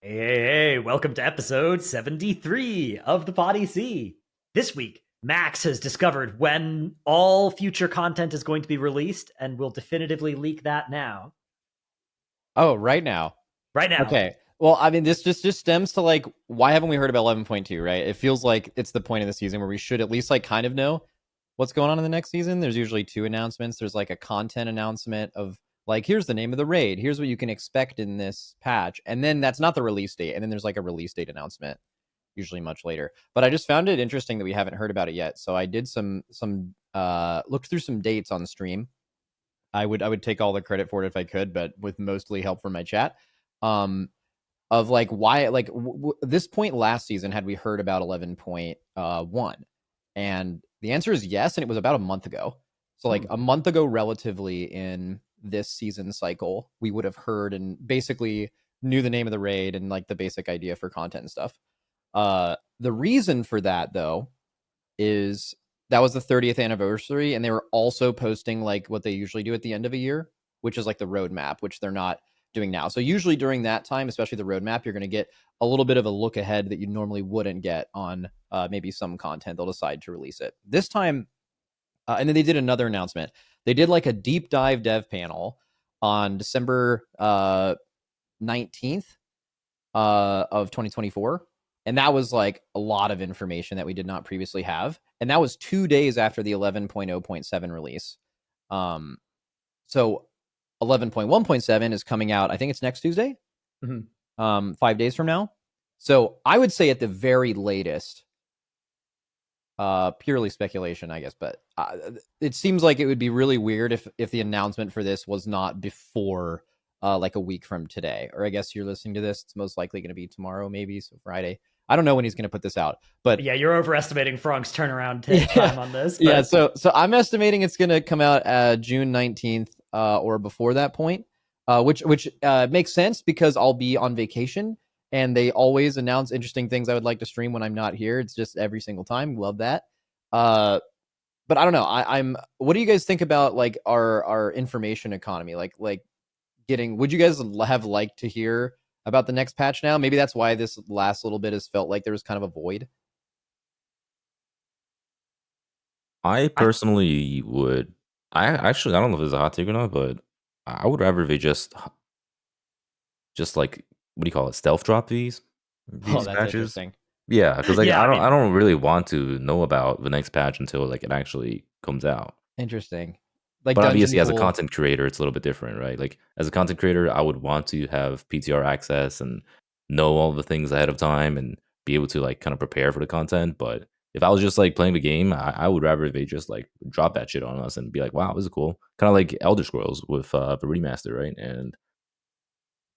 Hey, welcome to episode 73 of the PoddyC. This week, Max has discovered when all future content is going to be released and will definitively leak that now. Oh, right now. Right now. Okay. Well, I mean, this just stems to like, why haven't we heard about 11.2, right? It feels like it's the point of the season where we should at least like kind of know what's going on in the next season. There's usually two announcements. There's like a content announcement of like, here's the name of the raid. Here's what you can expect in this patch. And then that's not the release date. And then there's like a release date announcement, usually much later. But I just found it interesting that we haven't heard about it yet. So I did some looked through some dates on the stream. I would take all the credit for it if I could, but with mostly help from my chat. Of like why like this point last season had we heard about 11.1, and the answer is yes, and it was about a month ago. So like a month ago relatively in this season cycle, we would have heard and basically knew the name of the raid and like the basic idea for content and stuff. The reason for that though is that was the 30th anniversary, and they were also posting like what they usually do at the end of a year, which is like the roadmap, which they're not doing now. So usually during that time, especially the roadmap, you're going to get a little bit of a look ahead that you normally wouldn't get on maybe some content they'll decide to release it this time. And then they did another announcement. They did like a deep dive dev panel on December 19th of 2024. And that was like a lot of information that we did not previously have. And that was 2 days after the 11.0.7 release. So 11.1.7 is coming out, I think it's next Tuesday, 5 days from now. So I would say at the very latest, purely speculation, I guess, but it seems like it would be really weird if the announcement for this was not before like a week from today. Or I guess you're listening to this, it's most likely going to be tomorrow, maybe, so Friday. I don't know when he's going to put this out, but yeah, you're overestimating Fronk's turnaround time on this. But... Yeah, so I'm estimating it's going to come out June 19th or before that point, which makes sense because I'll be on vacation and they always announce interesting things I would like to stream when I'm not here. It's just every single time. Love that. But I don't know. I'm. What do you guys think about like our information economy? Like getting. Would you guys have liked to hear about the next patch now? Maybe that's why this last little bit has felt like there was kind of a void. I personally would. I don't know if it's a hot take or not, but I would rather they just like, what do you call it, stealth drop these That's patches. interesting. Yeah, because like Yeah, I don't really want to know about the next patch until like it actually comes out. Interesting. Like, but obviously, as a content creator, it's a little bit different, right? Like as a content creator, I would want to have PTR access and know all the things ahead of time and be able to like kind of prepare for the content. But if I was just like playing the game, I would rather they just like drop that shit on us and be like, wow, this is cool. Kind of like Elder Scrolls with the remaster, right? And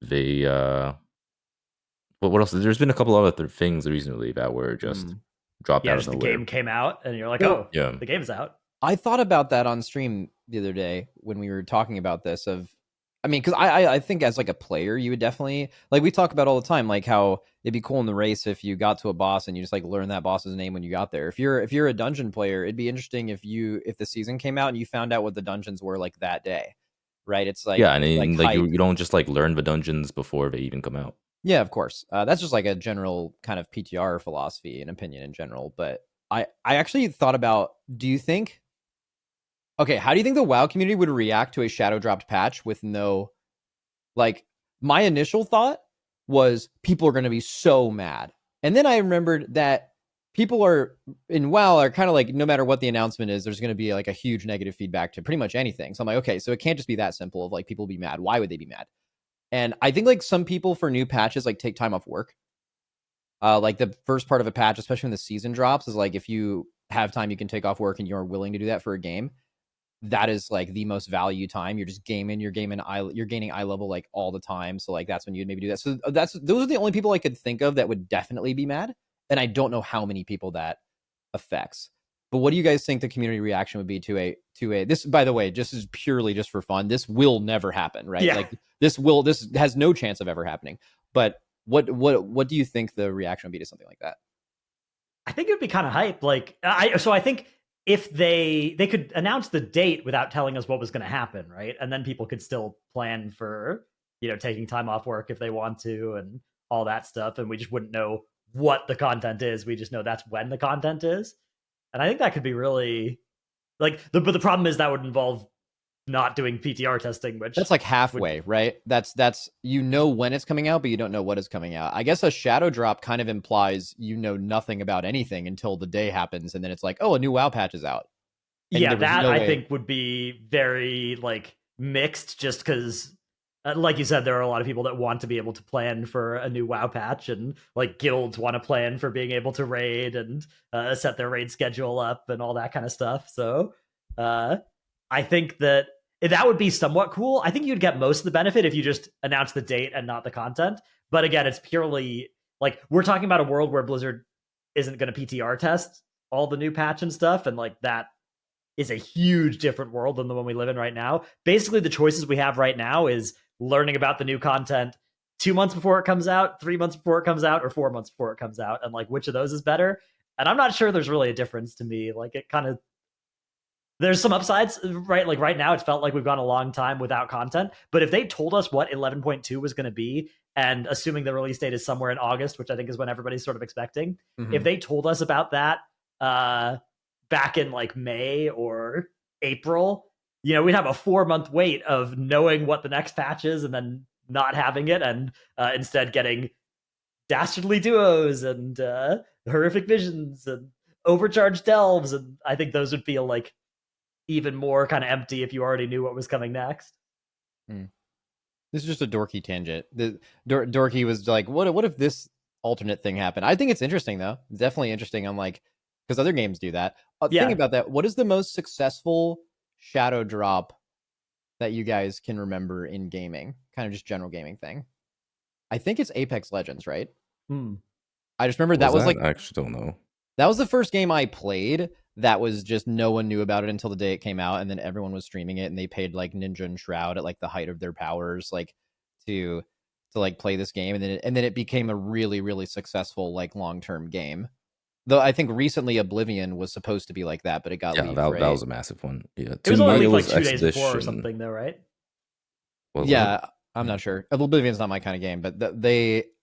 they what else? There's been a couple other things recently that were just dropped out of nowhere. The game came out and you're like, oh, yeah, the game's out. I thought about that on stream the other day when we were talking about this I mean, because I think as like a player, you would definitely, like we talk about all the time, like how it'd be cool in the race if you got to a boss and you just like learn that boss's name when you got there. If you're a dungeon player, it'd be interesting if the season came out and you found out what the dungeons were like that day, right? It's like, yeah, and like you don't just like learn the dungeons before they even come out. Yeah, of course. That's just like a general kind of PTR philosophy and opinion in general. But I actually thought about, do you think, okay, how do you think the WoW community would react to a shadow dropped patch with no, like, my initial thought was people are going to be so mad. And then I remembered that people are in WoW are kind of like, no matter what the announcement is, there's going to be like a huge negative feedback to pretty much anything. So I'm like, okay, so it can't just be that simple of like people be mad. Why would they be mad? And I think like some people for new patches like take time off work. Like the first part of a patch, especially when the season drops, is like if you have time, you can take off work and you're willing to do that for a game. That is like the most value time. You're just gaming. You're gaining eye level like all the time. So like that's when you'd maybe do that. So those are the only people I could think of that would definitely be mad. And I don't know how many people that affects. But what do you guys think the community reaction would be to a this, by the way, just is purely just for fun. This will never happen, right? Yeah. Like this has no chance of ever happening. But what do you think the reaction would be to something like that? I think it would be kind of hype. Like I think if they could announce the date without telling us what was going to happen, right? And then people could still plan for, taking time off work if they want to and all that stuff, and we just wouldn't know what the content is. We just know that's when the content is. And I think that could be really like but the problem is that would involve not doing PTR testing, which that's like halfway, right? That's when it's coming out, but you don't know what is coming out. I guess a shadow drop kind of implies you know nothing about anything until the day happens, and then it's like, oh, a new WoW patch is out. And yeah, that I think would be very like mixed, just because like you said, there are a lot of people that want to be able to plan for a new WoW patch, and like guilds want to plan for being able to raid and set their raid schedule up and all that kind of stuff. So I think that would be somewhat cool. I think you'd get most of the benefit if you just announce the date and not the content. But again, it's purely like we're talking about a world where Blizzard isn't going to PTR test all the new patch and stuff, and like that is a huge different world than the one we live in right now. Basically, the choices we have right now is learning about the new content 2 months before it comes out, 3 months before it comes out, or 4 months before it comes out, and like which of those is better. And I'm not sure there's really a difference to me. Like it kind of, there's some upsides, right? Like right now, it's felt like we've gone a long time without content. But if they told us what 11.2 was going to be, and assuming the release date is somewhere in August, which I think is when everybody's sort of expecting, if they told us about that back in like May or April, you know, we'd have a 4-month wait of knowing what the next patch is and then not having it, and instead getting dastardly duos and horrific visions and overcharged delves. And I think those would feel like even more kind of empty if you already knew what was coming next. This is just a dorky tangent. Dorky was like, what if this alternate thing happened? I think it's interesting though. It's definitely interesting. I'm like, because other games do that. Think about that. What is the most successful shadow drop that you guys can remember in gaming? Kind of just general gaming thing. I think it's Apex Legends, right? I just remember that was like, I actually don't know. That was the first game I played that was just no one knew about it until the day it came out, and then everyone was streaming it, and they paid like Ninja and Shroud at like the height of their powers, like to like play this game, and then it became a really, really successful like long-term game. Though I think recently Oblivion was supposed to be like that, but it got leaked, that right? was a massive one. Yeah, it was only like 2 days before or something, though, right? I'm not sure. Oblivion's not my kind of game, but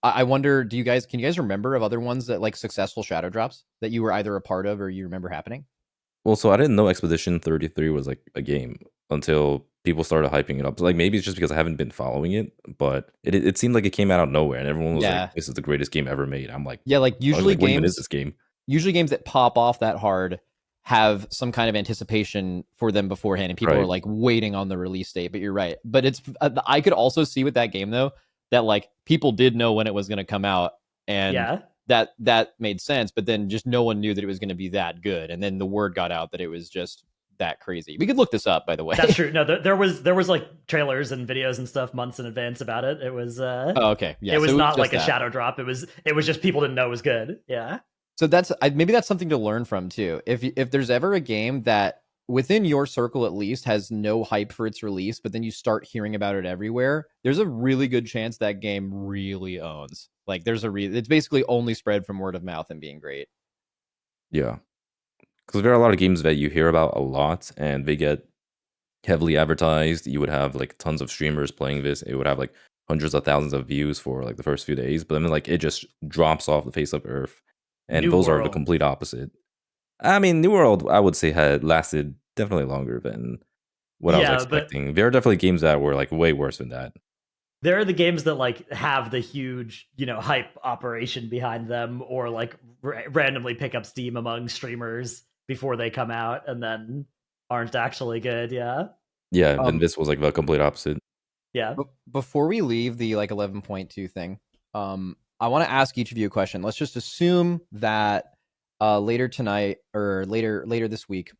I wonder, can you guys remember of other ones that like successful shadow drops that you were either a part of or you remember happening? Well, so I didn't know Expedition 33 was like a game until people started hyping it up. So, like maybe it's just because I haven't been following it, but it seemed like it came out of nowhere and everyone was like, "This is the greatest game ever made." I'm like, like usually games. When is this game? Usually games that pop off that hard have some kind of anticipation for them beforehand, and people are like waiting on the release date. But you're right. But it's I could also see with that game though that like people did know when it was going to come out, and that made sense. But then just no one knew that it was going to be that good, and then the word got out that it was just that crazy. We could look this up, by the way. That's true. No, there was like trailers and videos and stuff months in advance about it. It was okay. Yeah, it was not like a shadow drop. It was just people didn't know it was good. Yeah. So maybe that's something to learn from too. If there's ever a game that within your circle at least has no hype for its release, but then you start hearing about it everywhere, there's a really good chance that game really owns. Like it's basically only spread from word of mouth and being great. Yeah. Because there are a lot of games that you hear about a lot and they get heavily advertised. You would have like tons of streamers playing this. It would have like hundreds of thousands of views for like the first few days, but then like it just drops off the face of Earth. And those are the complete opposite. I mean, New World, I would say, had lasted definitely longer than what I was expecting. There are definitely games that were like way worse than that. There are the games that like have the huge, hype operation behind them, or like randomly pick up steam among streamers before they come out and then aren't actually good. Yeah. Yeah. And this was like the complete opposite. Yeah. Before we leave the like 11.2 thing, I want to ask each of you a question. Let's just assume that later tonight or later this week,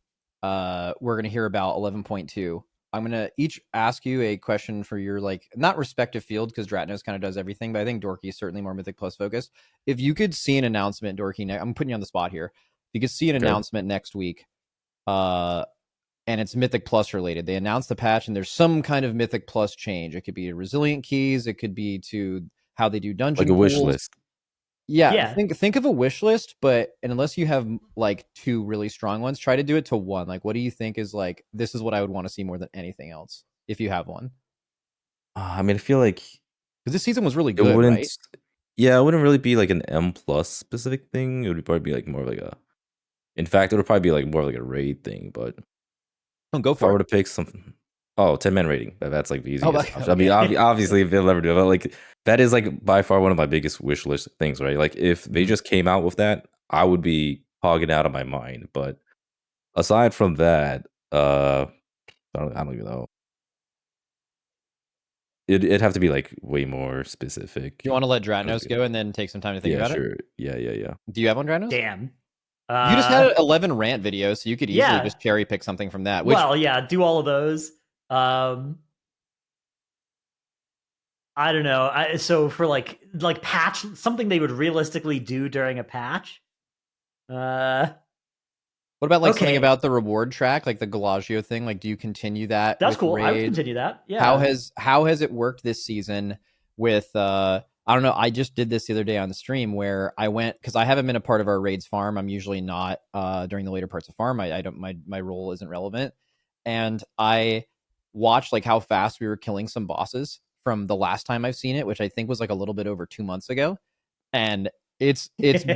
we're going to hear about 11.2. I'm going to each ask you a question for your like not respective field, because Dratnos kind of does everything, but I think Dorki is certainly more Mythic Plus focused. If you could see an announcement, Dorki, I'm putting you on the spot here. If you could see an announcement next week, and it's Mythic Plus related. They announced the patch and there's some kind of Mythic Plus change. It could be resilient keys. It could be to how they do dungeon like a wish pools. list. Yeah. Think of a wish list, and unless you have like two really strong ones, try to do it to one. Like, what do you think is like, this is what I would want to see more than anything else, if you have one? I mean, I feel like because this season was really good, right? Yeah, it wouldn't really be like an M plus specific thing. It would probably be like more of like a. In fact, it would probably be like more of like a raid thing. But Oh, go if I for were it. to pick something, 10-man rating. That's like the Oh, easiest option. I okay. mean, obviously, if they'll ever do it, but like that is like by far one of my biggest wish list things, right? Like if they just came out with that, I would be hogging out of my mind. But aside from that, I don't even know. It'd have to be like way more specific. You want to let It'd have to Dratnos be- go and then take some time to think Yeah, about it? sure. Yeah. Do you have one, Dratnos? Damn. You just had an 11 rant video, so you could easily Yeah. just cherry pick something from that. Which, Well, yeah, do all of those. I don't know. So for like patch, something they would realistically do during a patch. what about like something okay. about the reward track, like the Galagio thing? Like, do you continue that? That's with cool. I would raid? continue that. Yeah. How has it worked this season with I don't know, I just did this the other day on the stream where I went, because I haven't been a part of our raids farm. I'm usually not during the later parts of farm. I don't, my role isn't relevant. And I watched like how fast we were killing some bosses from the last time I've seen it, which I think was like a little bit over 2 months ago. And it's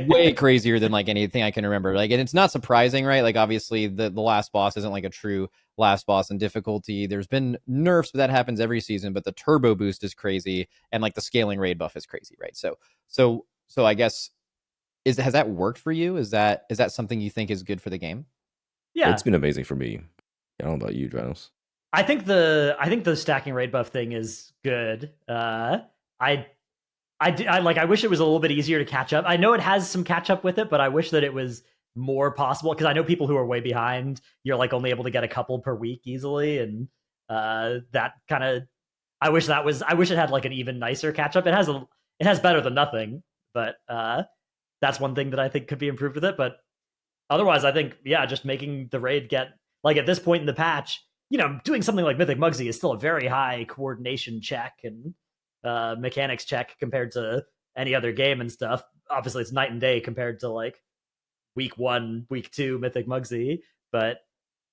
way crazier than like anything I can remember. Like, and it's not surprising, right? Like, obviously the last boss isn't like a true last boss in difficulty. There's been nerfs, but that happens every season. But the turbo boost is crazy, and like the scaling raid buff is crazy, right? So I guess has that worked for you? Is that something you think is good for the game? Yeah. It's been amazing for me. I don't know about you, Dratnos. I think the stacking raid buff thing is good. I wish it was a little bit easier to catch up. I know it has some catch up with it, but I wish that it was more possible, because I know people who are way behind, you're like only able to get a couple per week easily, and that kind of, I wish it had like an even nicer catch up. It has better than nothing, but that's one thing that I think could be improved with it. But otherwise, I think, yeah, just making the raid get, like, at this point in the patch, doing something like Mythic Mugsy is still a very high coordination check and mechanics check compared to any other game and stuff. Obviously, it's night and day compared to like week 1, week 2 Mythic Mugsy, but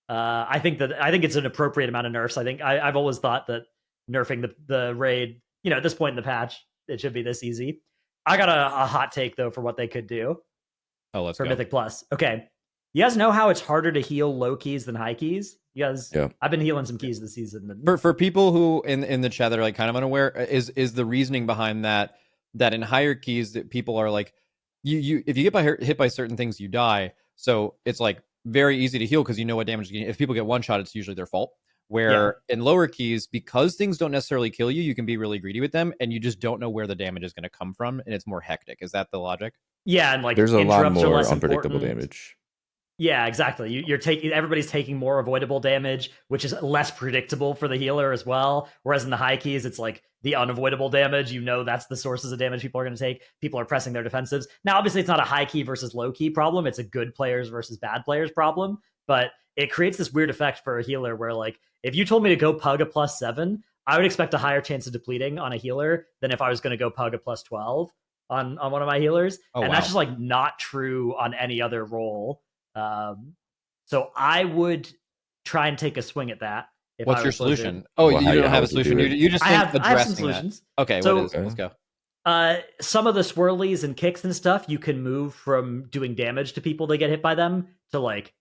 I think it's an appropriate amount of nerfs. I think I've always thought that nerfing the raid, at this point in the patch, it should be this easy. I got a hot take though for what they could do. Oh, let's for go. Mythic Plus. Okay, you guys know how it's harder to heal low keys than high keys? You guys, Yeah. I've been healing some keys this season. And For people who in the chat that are like kind of unaware, is the reasoning behind that in higher keys that people are like, you if you get hit by certain things, you die. So it's like very easy to heal because you know what damage. If people get one shot, it's usually their fault. Where in lower keys, because things don't necessarily kill you, you can be really greedy with them, and you just don't know where the damage is going to come from, and it's more hectic. Is that the logic? Yeah, and like There's a lot interrupts are more less unpredictable important. damage. Yeah, exactly. You're taking, everybody's taking more avoidable damage, which is less predictable for the healer as well. Whereas in the high keys, it's like the unavoidable damage. That's the sources of damage people are going to take. People are pressing their defensives. Now, obviously, it's not a high key versus low key problem. It's a good players versus bad players problem. But it creates this weird effect for a healer where, like, if you told me to go pug a +7, I would expect a higher chance of depleting on a healer than if I was going to go pug a +12 on one of my healers. And that's just like not true on any other role. So I would try and take a swing at that. What's your solution? Blizzard. Oh, Well, you don't have a would you solution. do it? You just I think have some addressing solutions. that. Okay, So- what is it? Let's go. Some of the swirlies and kicks and stuff, you can move from doing damage to people that get hit by them to like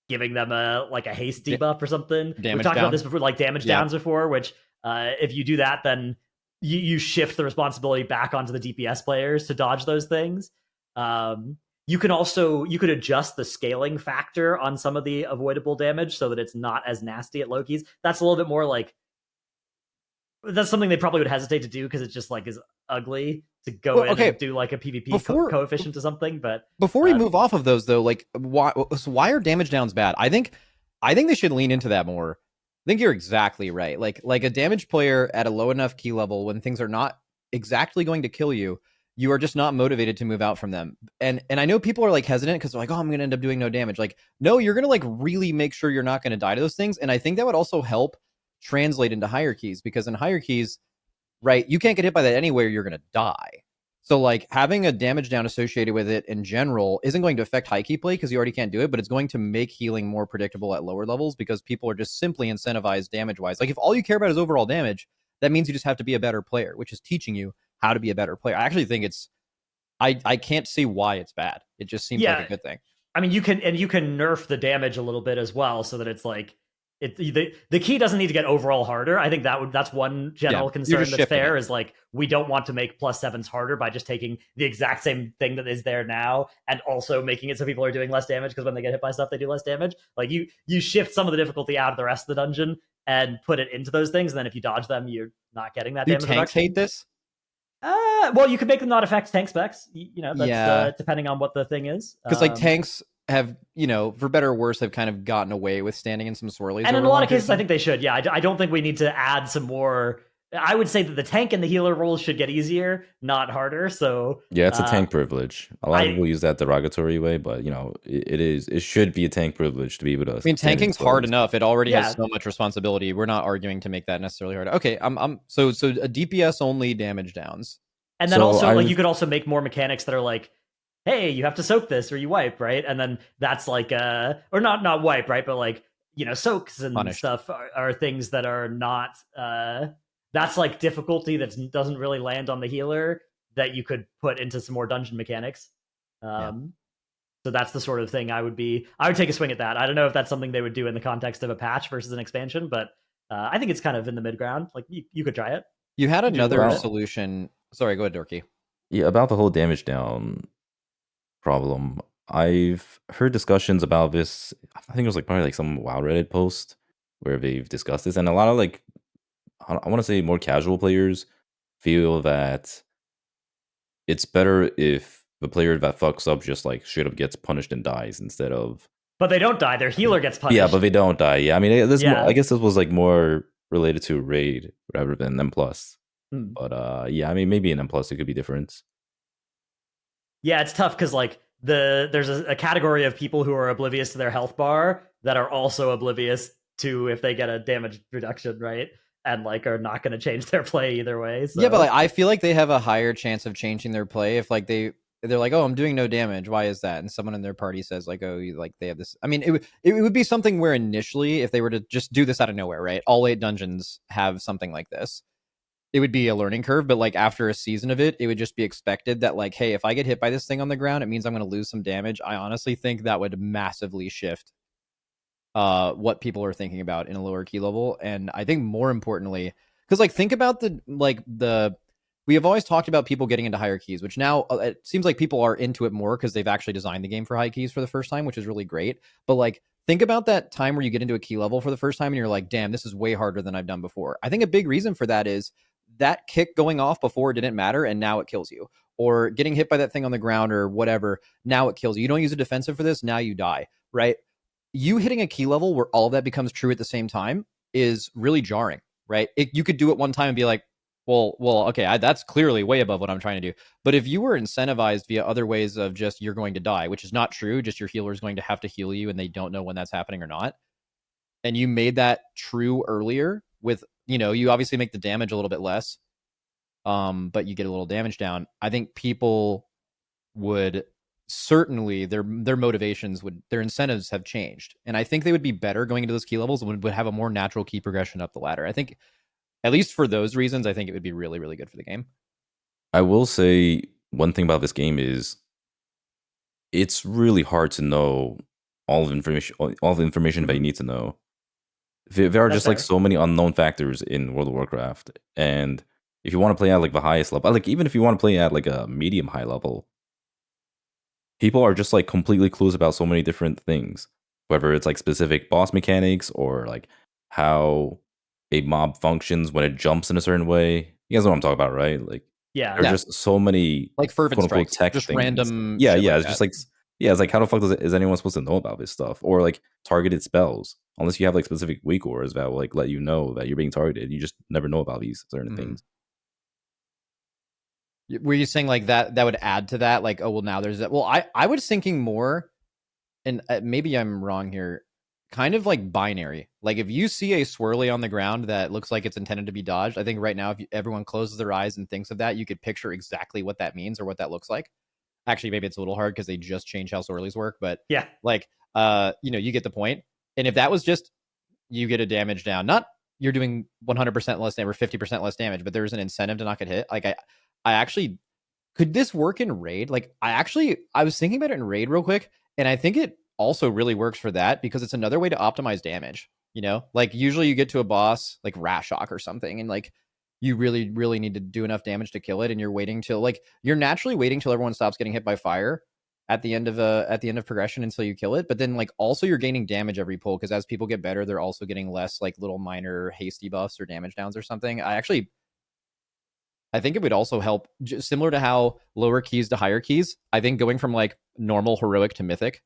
giving them a haste debuff or something. We've Damage talked down? about this before, like damage Yeah. downs before, which if you do that, then you shift the responsibility back onto the DPS players to dodge those things. You could adjust the scaling factor on some of the avoidable damage so that it's not as nasty at low keys. That's a little bit more like, that's something they probably would hesitate to do because it's just like is ugly to go in and do like a PvP coefficient to something. But before we move off of those though, like why are damage downs bad? I think they should lean into that more. I think you're exactly right. Like a damage player at a low enough key level, when things are not exactly going to kill you, you are just not motivated to move out from them. And I know people are like hesitant because they're like, oh, I'm going to end up doing no damage. Like, no, you're going to like really make sure you're not going to die to those things. And I think that would also help translate into higher keys, because in higher keys, right, you can't get hit by that anywhere, you're going to die. So like having a damage down associated with it in general isn't going to affect high key play because you already can't do it, but it's going to make healing more predictable at lower levels because people are just simply incentivized damage wise. Like if all you care about is overall damage, that means you just have to be a better player, which is teaching you how to be a better player. I actually think I can't see why it's bad. It just seems like a good thing. I mean, you can nerf the damage a little bit as well, so that it's like the key doesn't need to get overall harder. I think that's one general concern that's fair is like we don't want to make +7s harder by just taking the exact same thing that is there now and also making it so people are doing less damage, because when they get hit by stuff they do less damage. Like you shift some of the difficulty out of the rest of the dungeon and put it into those things, and then if you dodge them you're not getting that damage tanks reduction. Hate this? Well, you could make them not affect tank specs. That's depending on what the thing is. Because like tanks have, for better or worse, have kind of gotten away with standing in some swirlies. And in a lot of cases, I think they should. Yeah, I don't think we need to add some more. I would say that the tank and the healer roles should get easier, not harder. So yeah, it's a tank privilege. A lot of people use that derogatory way, but it should be a tank privilege to be able to. I mean, tanking's hard enough. It already has so much responsibility. We're not arguing to make that necessarily hard. Okay, so a DPS only damage downs. And then you could also make more mechanics that are like, hey, you have to soak this or you wipe, right? And then that's like or not wipe, right? But like, soaks and punished stuff are things that are not that's like difficulty that doesn't really land on the healer that you could put into some more dungeon mechanics. So that's the sort of thing I would take a swing at that. I don't know if that's something they would do in the context of a patch versus an expansion, but I think it's kind of in the mid ground. Like you could try it. You had another solution. Sorry, go ahead, Dorki. Yeah, about the whole damage down problem. I've heard discussions about this. I think it was probably some WoW Reddit post where they've discussed this, and a lot of I want to say more casual players feel that it's better if the player that fucks up just straight up gets punished and dies instead of. But they don't die. Their healer gets punished. Yeah, but they don't die. Yeah, I mean, I guess this was more related to raid rather than M+. But I mean, maybe in M+ it could be different. Yeah, it's tough because there's a category of people who are oblivious to their health bar that are also oblivious to if they get a damage reduction, right? And are not going to change their play either way. So. Yeah, but I feel like they have a higher chance of changing their play if they're like, oh, I'm doing no damage. Why is that? And someone in their party says oh, they have this. I mean, it would be something where initially, if they were to just do this out of nowhere, right? All 8 dungeons have something like this. It would be a learning curve, but after a season of it, it would just be expected that hey, if I get hit by this thing on the ground, it means I'm going to lose some damage. I honestly think that would massively shift what people are thinking about in a lower key level. And I think more importantly, because think about we have always talked about people getting into higher keys, which now it seems like people are into it more because they've actually designed the game for high keys for the first time, which is really great. But think about that time where you get into a key level for the first time and you're like, damn, this is way harder than I've done before. I think a big reason for that is that kick going off before didn't matter and now it kills you. Or getting hit by that thing on the ground or whatever, now it kills you. You don't use a defensive for this, now you die, right? You hitting a key level where all of that becomes true at the same time is really jarring, right? You could do it one time and be like, well, okay, that's clearly way above what I'm trying to do. But if you were incentivized via other ways of just you're going to die, which is not true, just your healer is going to have to heal you and they don't know when that's happening or not, and you made that true earlier with, you obviously make the damage a little bit less, but you get a little damage down. I think people would certainly their motivations their incentives have changed, and I think they would be better going into those key levels and would have a more natural key progression up the ladder. I think, at least for those reasons, I think it would be really, really good for the game. I will say one thing about this game is it's really hard to know all the information that you need to know. There are just so many unknown factors in World of Warcraft, and if you want to play at the highest level, even if you want to play at a medium high level, people are just completely clueless about so many different things, whether it's specific boss mechanics or how a mob functions when it jumps in a certain way. You guys know what I'm talking about, right? There are just so many fervent strikes, tech just things. random. Yeah. It's just it's how the fuck is anyone supposed to know about this stuff? Or targeted spells, unless you have specific weak auras that will let you know that you're being targeted. You just never know about these certain things. Were you saying that would add to that? Oh, well, now there's that. Well, I was thinking more, and maybe I'm wrong here, kind of binary. If you see a swirly on the ground that looks like it's intended to be dodged, I think right now, if everyone closes their eyes and thinks of that, you could picture exactly what that means or what that looks like. Actually, maybe it's a little hard because they just changed how swirlies work, but yeah, you get the point. And if that was just you get a damage down, not you're doing 100% less damage or 50% less damage, but there's an incentive to not get hit. I actually could this work in raid? Like I was thinking about it in raid real quick, and I think it also really works for that because it's another way to optimize damage. You know, like usually you get to a boss like Rashok or something, and like you really, really need to do enough damage to kill it, and you're waiting till like you're naturally waiting till everyone stops getting hit by fire at the end of progression until you kill it. But then like also you're gaining damage every pull because as people get better, they're also getting less like little minor hasty buffs or damage downs or something. I think it would also help, similar to how lower keys to higher keys. I think going from like normal heroic to mythic.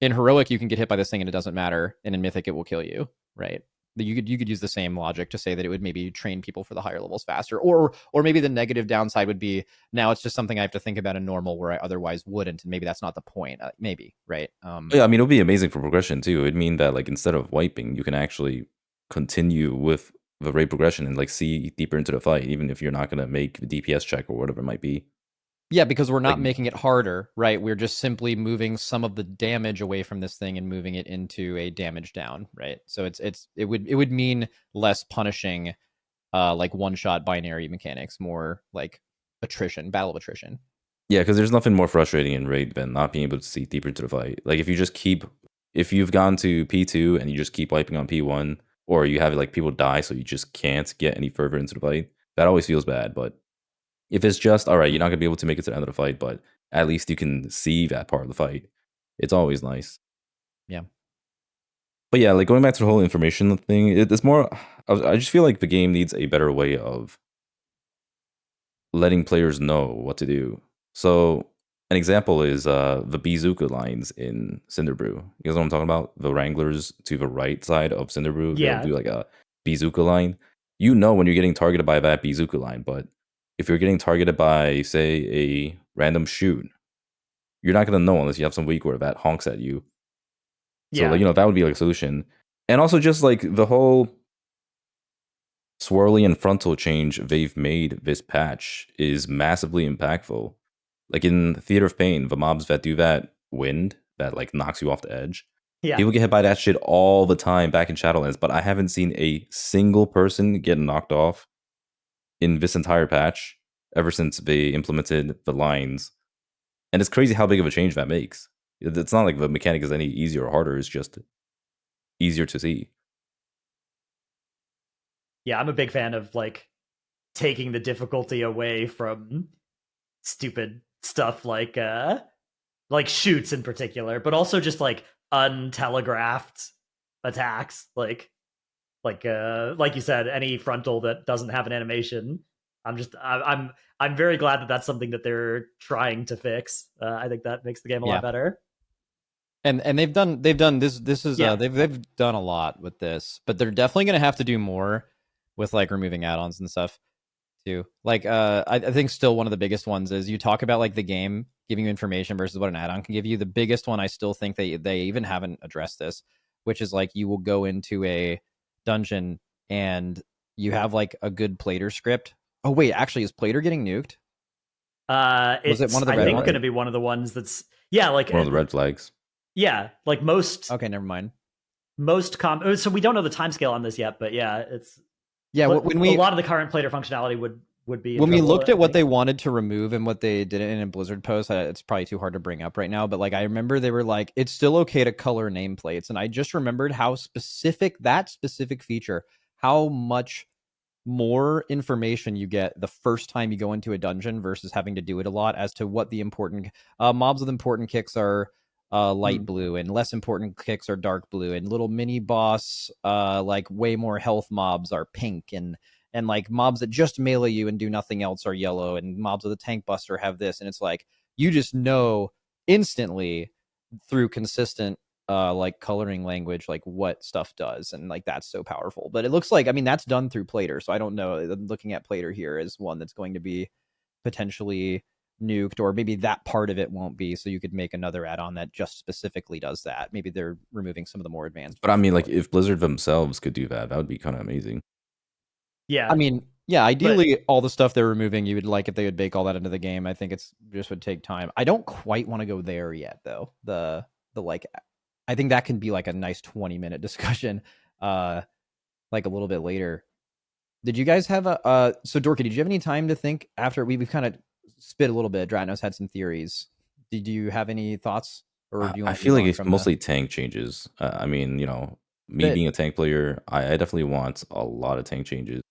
In heroic, you can get hit by this thing and it doesn't matter, and in mythic, it will kill you. Right? You could use the same logic to say that it would maybe train people for the higher levels faster, or maybe the negative downside would be now it's just something I have to think about in normal where I otherwise wouldn't, and maybe that's not the point. Maybe right? Yeah, I mean, it'll be amazing for progression too. It'd mean that like instead of wiping, you can actually continue with the raid progression and like see deeper into the fight, even if you're not gonna make the DPS check or whatever it might be. Yeah, because we're not Like, making it harder, right? We're just simply moving some of the damage away from this thing and moving it into a damage down, right? So it would mean less punishing like one-shot binary mechanics, more like attrition, battle of attrition. yeah, because there's nothing more frustrating in raid than not being able to see deeper into the fight. Like if you've gone to P2 and you just keep wiping on P1, or you have like people die so you just can't get any further into the fight, that always feels bad. But if it's just all right, you're not gonna be able to make it to the end of the fight, but at least you can see that part of the fight. It's always nice. Yeah. But yeah, like going back to the whole information thing, it's more. I just feel like the game needs a better way of letting players know what to do. So an example is the Bizuka lines in Cinderbrew. You guys know what I'm talking about? The Wranglers to the right side of Cinderbrew, Yeah. they'll do like a Bizuka line. You know when you're getting targeted by that Bizuka line, but if you're getting targeted by, say, a random shoot, you're not gonna know unless you have some weak where that honks at you. So Yeah. like, that would be like a solution. And also just like the whole Swirly and Frontal change they've made this patch is massively impactful. Like in Theater of Pain, the mobs that do that wind that like knocks you off the edge. Yeah. People get hit by that shit all the time back in Shadowlands, but I haven't seen a single person get knocked off in this entire patch ever since they implemented the lines. And it's crazy how big of a change that makes. It's not like the mechanic is any easier or harder, it's just easier to see. Yeah, I'm a big fan of like taking the difficulty away from stupid stuff like shoots in particular, but also just like untelegraphed attacks, like you said, any frontal that doesn't have an animation. I'm very glad that that's something that they're trying to fix. I think that makes the game a lot better. And they've done this is Yeah. they've done a lot with this, but they're definitely going to have to do more with like removing add-ons and stuff too. Like I think still one of the biggest ones is you talk about like the game giving you information versus what an add-on can give you. The biggest one I still think they even haven't addressed this, which is like you will go into a dungeon and you have like a good plater script. Oh wait, actually, is plater getting nuked? Was it one of the I red think ones? going to be one of the ones that's like One of the red flags. Yeah, like most. Okay, never mind. So we don't know the timescale on this yet, but yeah, it's a lot of the current plater functionality would be when we looked at what they wanted to remove and what they did in a Blizzard post. It's probably too hard to bring up right now, but like I remember they were like, it's still okay to color nameplates, and I just remembered how specific that specific feature, how much more information you get the first time you go into a dungeon versus having to do it a lot as to what the important mobs with important kicks are. Light blue, and less important kicks are dark blue, and little mini boss like way more health mobs are pink, and like mobs that just melee you and do nothing else are yellow, and mobs with a tank buster have this, and it's like you just know instantly through consistent like coloring language like what stuff does, and like that's so powerful. But it looks like, I mean, that's done through plater, so I don't know, looking at plater here is one that's going to be potentially nuked, or maybe that part of it won't be, so you could make another add-on that just specifically does that. Maybe they're removing some of the more advanced, but I mean, like if Blizzard themselves could do that, that would be kind of amazing. Yeah, I mean, yeah, ideally all the stuff they're removing you would like if they would bake all that into the game. I think it's just would take time. I don't quite want to go there yet though. The like, I think that can be like a nice 20-minute discussion like a little bit later. Did you guys have a so Dorky, did you have any time to think after we've kind of spit a little bit? Dratnos had some theories. Did you have any thoughts, or do you I want to feel move like on it's from mostly tank changes. I mean, me the? being a tank player, I definitely want a lot of tank changes.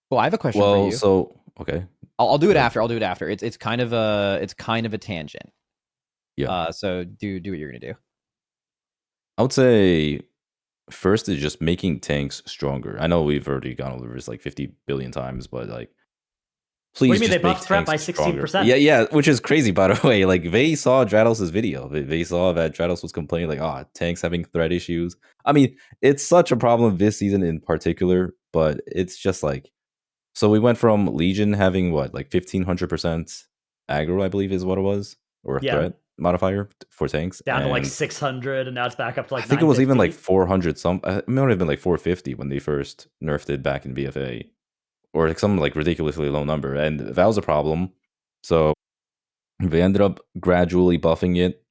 Well, I have a question for Well, you. so okay, I'll do go it ahead. after. I'll do it after. It's kind of a tangent. Yeah, So do what you're gonna do. I would say first is just making tanks stronger. I know we've already gone over this like 50 billion times, but like, What do you please mean they just make buffed threat tanks by stronger. 16%? Yeah, which is crazy, by the way. Like, they saw Drados' video. They saw that Drados was complaining, like, tanks having threat issues. I mean, it's such a problem this season in particular, but it's just like, so we went from Legion having what, like 1500% aggro, I believe is what it was, or a Yeah, threat modifier for tanks. down to like And 600, and now it's back up to I like think it was even like 950. 400 some. It might have been like 450 when they first nerfed it back in BFA, or like some like ridiculously low number, and that was a problem. So they ended up gradually buffing it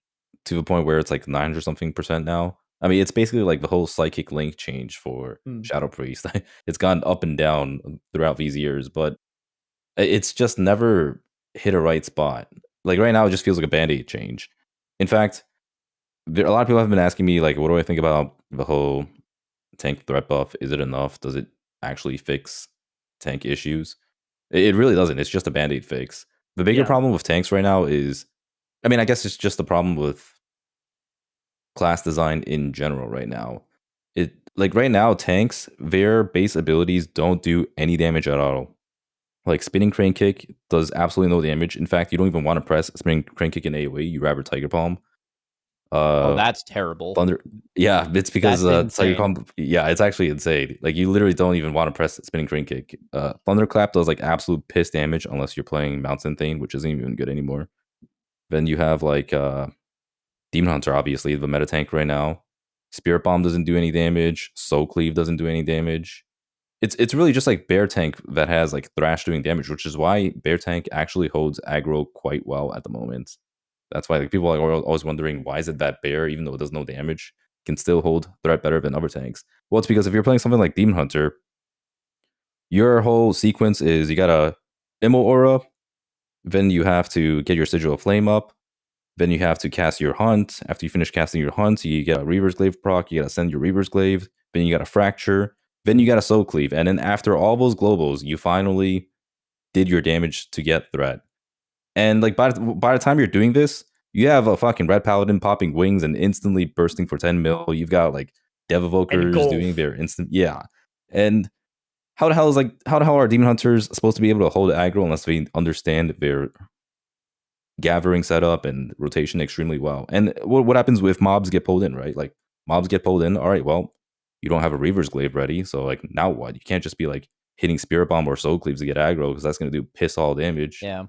to the point where it's like 900 something percent now. I mean, it's basically like the whole psychic link change for Shadow Priest. It's gone up and down throughout these years, but it's just never hit a right spot. Like right now, it just feels like a band-aid change. In fact, a lot of people have been asking me, like, what do I think about the whole tank threat buff? Is it enough? Does it actually fix tank issues? It really doesn't. It's just a band-aid fix. The bigger Yeah, problem with tanks right now is, I mean, I guess it's just the problem with class design in general right now. It like right now, tanks, their base abilities don't do any damage at all. Like spinning crane kick does absolutely no damage. In fact, you don't even want to press spinning crane kick in AoE. You rather Tiger Palm. Oh, Uh, that's terrible. Thunder. Yeah, it's because That's Tiger insane. Palm. Yeah, it's actually insane. Like you literally don't even want to press spinning crane kick. Thunderclap does like absolute piss damage unless you're playing Mountain Thane, which isn't even good anymore. Then you have like Demon Hunter, obviously the meta tank right now. Spirit Bomb doesn't do any damage. Soul Cleave doesn't do any damage. It's really just like Bear Tank that has like Thrash doing damage, which is why Bear Tank actually holds aggro quite well at the moment. That's why like people are always wondering, why is it that Bear, even though it does no damage, can still hold threat better than other tanks? Well, it's because if you're playing something like Demon Hunter, your whole sequence is you got a Immo Aura, then you have to get your Sigil of Flame up, then you have to cast your Hunt. After you finish casting your Hunt, you get a Reaver's Glaive proc, you gotta send your Reaver's Glaive, then you got a Fracture, then you got a Soul Cleave, and then after all those globals, you finally did your damage to get threat. And like by the time you're doing this, you have a fucking Red Paladin popping wings and instantly bursting for 10 mil. You've got like Dev and Evokers doing Golf. their instant, yeah. And how the hell are Demon Hunters supposed to be able to hold aggro unless they understand their gathering setup and rotation extremely well? And what happens if mobs get pulled in, right? Like mobs get pulled in. All right, well, you don't have a Reaver's Glaive ready, so like now what? You can't just be like hitting Spirit Bomb or Soul Cleaves to get aggro because that's going to do piss all damage. Yeah.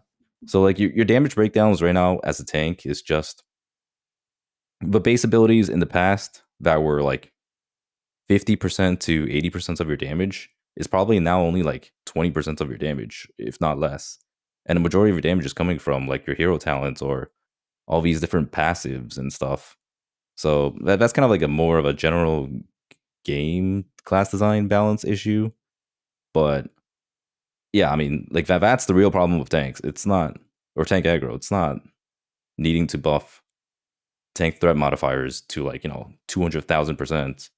So like your damage breakdowns right now as a tank is just the base abilities in the past that were like 50% to 80% of your damage is probably now only like 20% of your damage, if not less. And the majority of your damage is coming from like your hero talents or all these different passives and stuff. So that's kind of like a more of a general game class design balance issue. But yeah, I mean, like that's the real problem with tanks. It's not, or tank aggro, it's not needing to buff tank threat modifiers to like, 200,000%.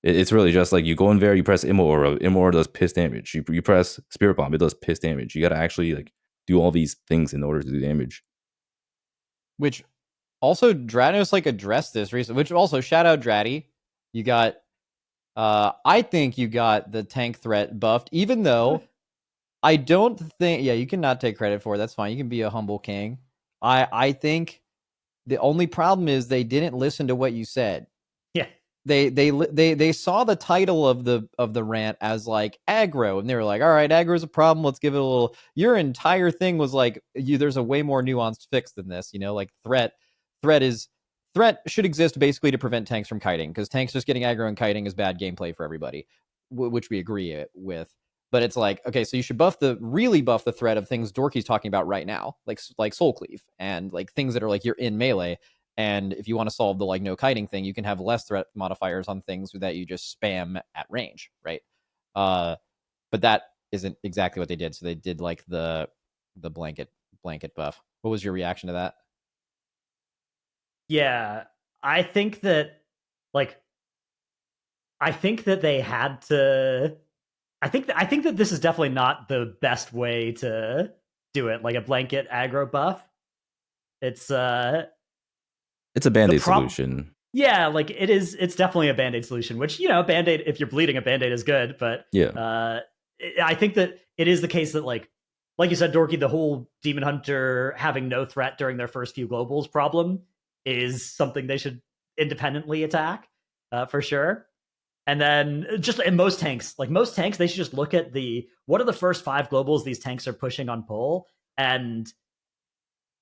It's really just like you go in there, you press Immo Aura does piss damage. You press Spirit Bomb, it does piss damage. You got to actually like do all these things in order to do damage. Which also Dratnos like addressed this recently. Which also shout out Dratty. You got I think you got the tank threat buffed, even though I don't think you cannot take credit for it. That's fine. You can be a humble king. I think the only problem is they didn't listen to what you said. Yeah. They saw the title of the rant as like aggro, and they were like, all right, aggro is a problem, let's give it a little. Your entire thing was like, there's a way more nuanced fix than this, like threat should exist basically to prevent tanks from kiting, because tanks just getting aggro and kiting is bad gameplay for everybody, which we agree with. But it's like, okay, so you should really buff the threat of things Dorky's talking about right now, like Soul Cleave and like things that are like you're in melee. And if you want to solve the like no kiting thing, you can have less threat modifiers on things that you just spam at range, right? But that isn't exactly what they did. So they did like the blanket buff. What was your reaction to that? Yeah, I think that like I think that they had to. I think that this is definitely not the best way to do it. Like a blanket aggro buff. It's It's a the band-aid problem. solution. Yeah, like it is. It's definitely a band-aid solution. Which band-aid. If you're bleeding, a band-aid is good. But Yeah. I think that it is the case that like you said, Dorky, the whole Demon Hunter having no threat during their first few globals problem is something they should independently attack for sure. And then just in most tanks, they should just look at what are the first 5 globals these tanks are pushing on pull, and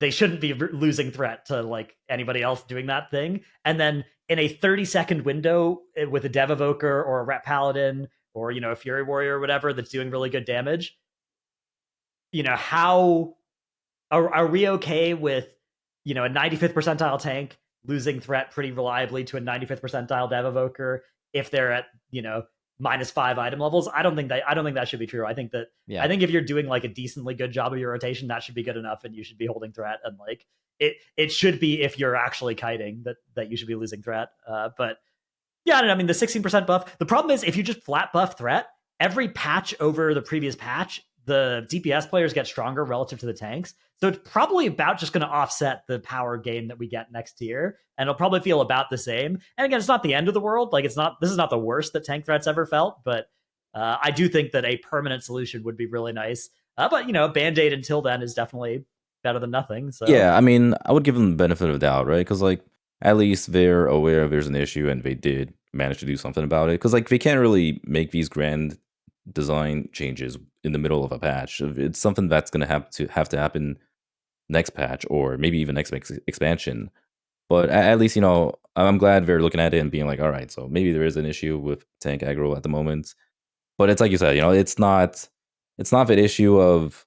they shouldn't be losing threat to like anybody else doing that thing. And then in a 30-second window with a Dev Evoker or a Ret Paladin or a Fury Warrior or whatever that's doing really good damage, how are we okay with a 95th percentile tank losing threat pretty reliably to a 95th percentile Dev Evoker if they're at -5 item levels? I don't think that should be true. I think if you're doing like a decently good job of your rotation, that should be good enough, and you should be holding threat. And like it should be, if you're actually kiting, that you should be losing threat. But yeah, I mean the 16% buff. The problem is if you just flat buff threat, every patch over the previous patch, the DPS players get stronger relative to the tanks. So it's probably about just going to offset the power gain that we get next tier, and it'll probably feel about the same. And again, it's not the end of the world. Like this is not the worst that tank threats ever felt, but I do think that a permanent solution would be really nice. But band-aid until then is definitely better than nothing. So Yeah, I mean, I would give them the benefit of the doubt, right? Because like at least they're aware there's an issue and they did manage to do something about it. Because like they can't really make these grand design changes in the middle of a patch. It's something that's going to have to happen next patch or maybe even next expansion. But at least I'm glad they're looking at it and being like, all right, so maybe there is an issue with tank aggro at the moment. But it's like you said, it's not an issue of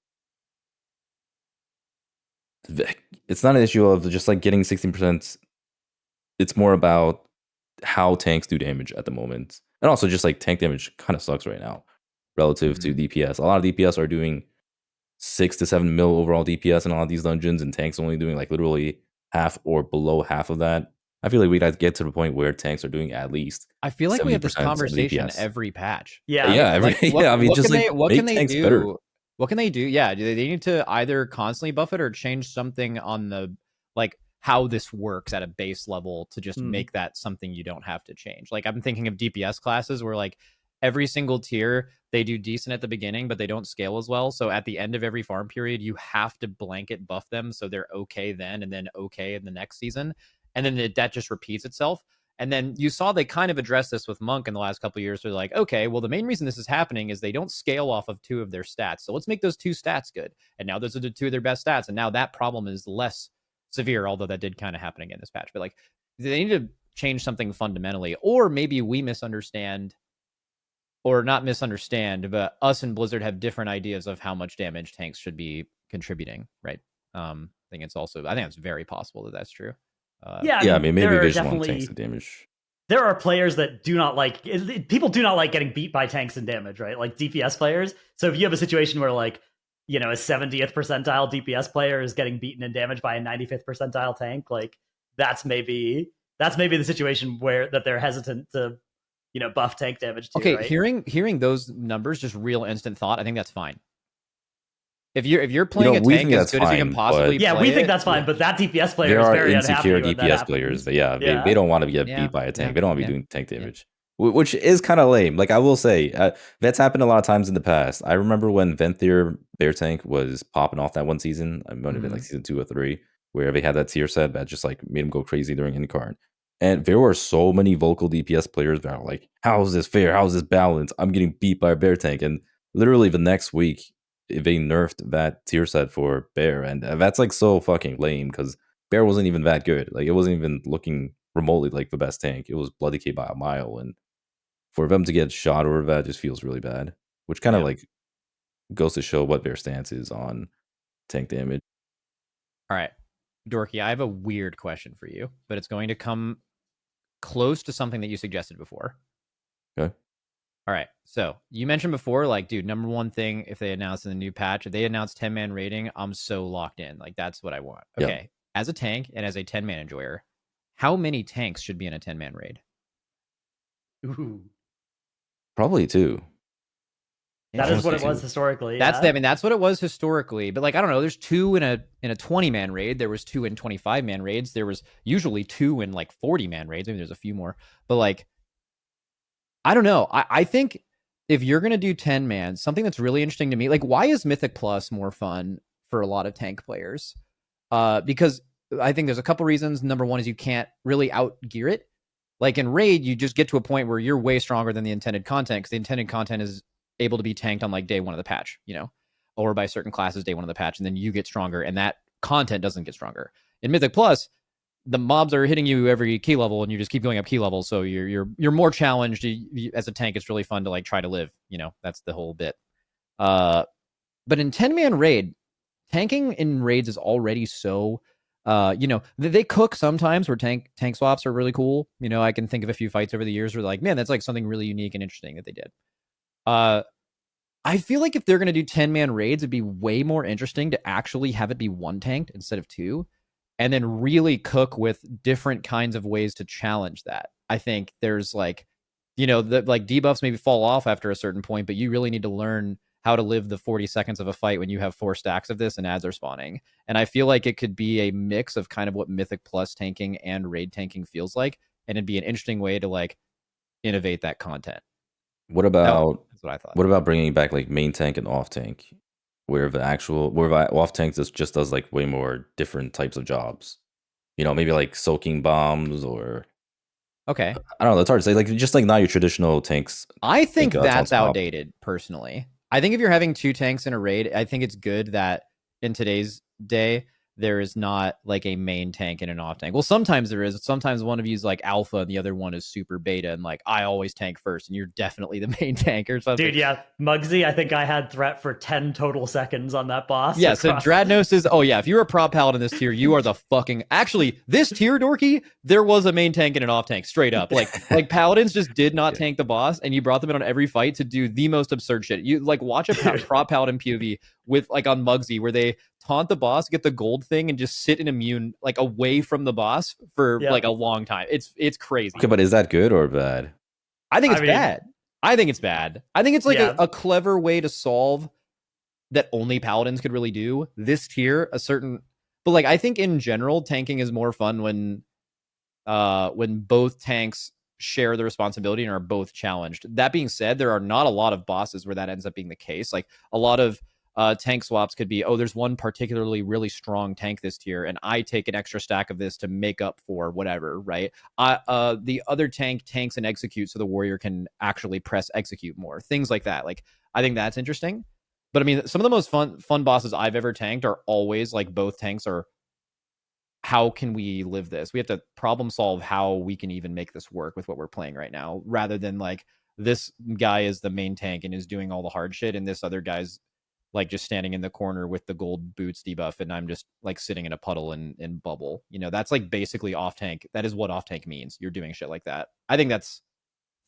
just like getting 16%. It's more about how tanks do damage at the moment. And also just like tank damage kind of sucks right now relative to DPS. A lot of DPS are doing 6 to 7 mil overall DPS in a lot of these dungeons, and tanks only doing like literally half or below half of that. I feel like we got to get to the point where tanks are doing at least. I feel like we have this 70% of conversation DPS. every patch. Yeah, Yeah, I mean, just like what make can they tanks do? better. What can they do? Yeah, do they need to either constantly buff it or change something on the like how this works at a base level to just make that something you don't have to change? Like I'm thinking of DPS classes where like every single tier they do decent at the beginning, but they don't scale as well. So at the end of every farm period, you have to blanket buff them so they're okay then, and then okay in the next season, and then that just repeats itself. And then you saw they kind of addressed this with Monk in the last couple of years. They're like, okay, well, the main reason this is happening is they don't scale off of 2 of their stats. So let's make those 2 stats good. And now those are the 2 of their best stats. And now that problem is less severe, although that did kind of happen again this patch. But like, they need to change something fundamentally, or maybe we misunderstand, or not misunderstand, but us and Blizzard have different ideas of how much damage tanks should be contributing, right? I think it's very possible that that's true. I mean, maybe they just want tanks to damage. There are players that do not like people do not like getting beat by tanks and damage, right? Like DPS players. So if you have a situation where like a 70th percentile DPS player is getting beaten in damage by a 95th percentile tank, like that's maybe the situation where that they're hesitant to buff tank damage too. Okay, right? hearing those numbers, just real instant thought, I think that's fine. If you're playing a tank as good as you can possibly play, we think that's fine, but that DPS player there is are very insecure unhappy DPS players that they don't want to get beat by a tank. They don't want to be doing tank damage, which is kind of lame. Like I will say, that's happened a lot of times in the past. I remember when Venthyr Bear Tank was popping off that one season. I might have been like season 2 or 3, where they had that tier set that just like made him go crazy during InCarn. And there were so many vocal DPS players that are like, "How is this fair? How is this balanced? I'm getting beat by a Bear Tank." And literally the next week, they nerfed that tier set for Bear, and that's like so fucking lame because Bear wasn't even that good. Like it wasn't even looking remotely like the best tank. It was Bloody K by a mile, and for them to get shot over that just feels really bad. Which kind of like goes to show what their stance is on tank damage. All right, Dorky, I have a weird question for you, but it's going to come close to something that you suggested before. Okay. All right. So you mentioned before, like, dude, number one thing, if they announce in the new patch, if they announce 10-man raiding, I'm so locked in. Like, that's what I want. Okay. Yep. As a tank and as a 10-man enjoyer, how many tanks should be in a 10-man raid? Ooh. Probably 2. That is what it Honestly, was 2. historically. That's Yeah. I mean, that's what it was historically. But like, I don't know. There's 2 in a 20-man raid. There was 2 in 25-man raids. There was usually 2 in like 40-man raids. Maybe there's a few more. But like, I don't know. I think if you're gonna do 10-man, something that's really interesting to me, like, why is Mythic Plus more fun for a lot of tank players? Because I think there's a couple reasons. Number one is you can't really outgear it. Like in raid, you just get to a point where you're way stronger than the intended content, because the intended content is able to be tanked on like day one of the patch, or by certain classes day one of the patch, and then you get stronger, and that content doesn't get stronger. In Mythic Plus, the mobs are hitting you every key level, and you just keep going up key level, so you're more challenged. As a tank, it's really fun to like try to live. That's the whole bit. But in 10-man raid, tanking in raids is already so. They cook sometimes where tank swaps are really cool. I can think of a few fights over the years where like, man, that's like something really unique and interesting that they did. I feel like if they're going to do 10-man raids, it'd be way more interesting to actually have it be 1 tanked instead of 2, and then really cook with different kinds of ways to challenge that. I think there's like, the like debuffs maybe fall off after a certain point, but you really need to learn how to live the 40 seconds of a fight when you have 4 stacks of this and ads are spawning. And I feel like it could be a mix of kind of what Mythic Plus tanking and raid tanking feels like, and it'd be an interesting way to like innovate that content. What about That's what I thought. What about bringing back like main tank and off tank, where the off tank just does like way more different types of jobs? Maybe like soaking bombs, or Okay. I don't know. That's hard to say. Like just like not your traditional tanks. I think Like, that's top. outdated, personally. I think if you're having 2 tanks in a raid, I think it's good that in today's day, there is not like a main tank and an off tank. Well, sometimes there is. Sometimes one of you is like alpha and the other one is super beta, and like, I always tank first, and you're definitely the main tank or something. Dude, yeah. Muggsy, I think I had threat for 10 total seconds on that boss. Yeah, so Dratnos is, if you're a prop paladin this tier, you are the fucking, actually, this tier, Dorki, there was a main tank and an off tank, straight up. Like paladins just did not tank the boss, and you brought them in on every fight to do the most absurd shit. You like watch a prop paladin POV with like on Muggsy, where they taunt the boss, get the gold thing, and just sit in immune like away from the boss for like a long time. It's crazy. Okay, but is that good or bad? I think it's bad. I think it's bad. I think it's like a clever way to solve that only paladins could really do. This tier, but like, I think in general, tanking is more fun when both tanks share the responsibility and are both challenged. That being said, there are not a lot of bosses where that ends up being the case. Like a lot of tank swaps could be, there's one particularly really strong tank this tier, and I take an extra stack of this to make up for whatever, right? The other tank tanks and executes so the warrior can actually press execute more. Things like that. Like, I think that's interesting. But I mean, some of the most fun bosses I've ever tanked are always like both tanks are, how can we live this? We have to problem solve how we can even make this work with what we're playing right now, rather than like, this guy is the main tank and is doing all the hard shit, and this other guy's like just standing in the corner with the gold boots debuff, and I'm just like sitting in a puddle and bubble. That's like basically off tank. That is what off tank means. You're doing shit like that. I think that's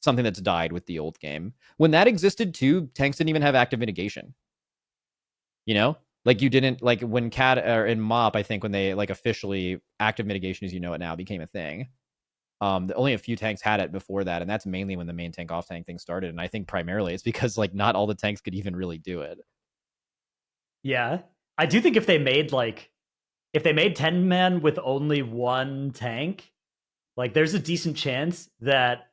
something that's died with the old game. When that existed too, tanks didn't even have active mitigation. Like you didn't, like when Cat or in Mop, I think when they like officially active mitigation as you know it now became a thing. Only a few tanks had it before that, and that's mainly when the main tank off tank thing started. And I think primarily it's because like not all the tanks could even really do it. Yeah. I do think if they made 10-man with only 1 tank, like there's a decent chance that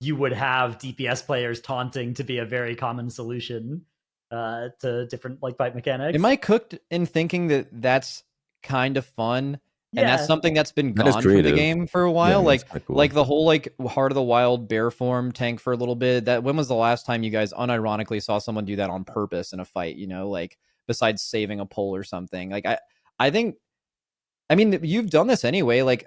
you would have DPS players taunting to be a very common solution to different like fight mechanics. Am I cooked in thinking that that's kind of fun? Yeah. And that's something that's been gone from the game for a while. Yeah, cool. Like the whole like Heart of the Wild bear form tank for a little bit. When was the last time you guys unironically saw someone do that on purpose in a fight? Like besides saving a pull or something. Like I think, I mean, you've done this anyway. Like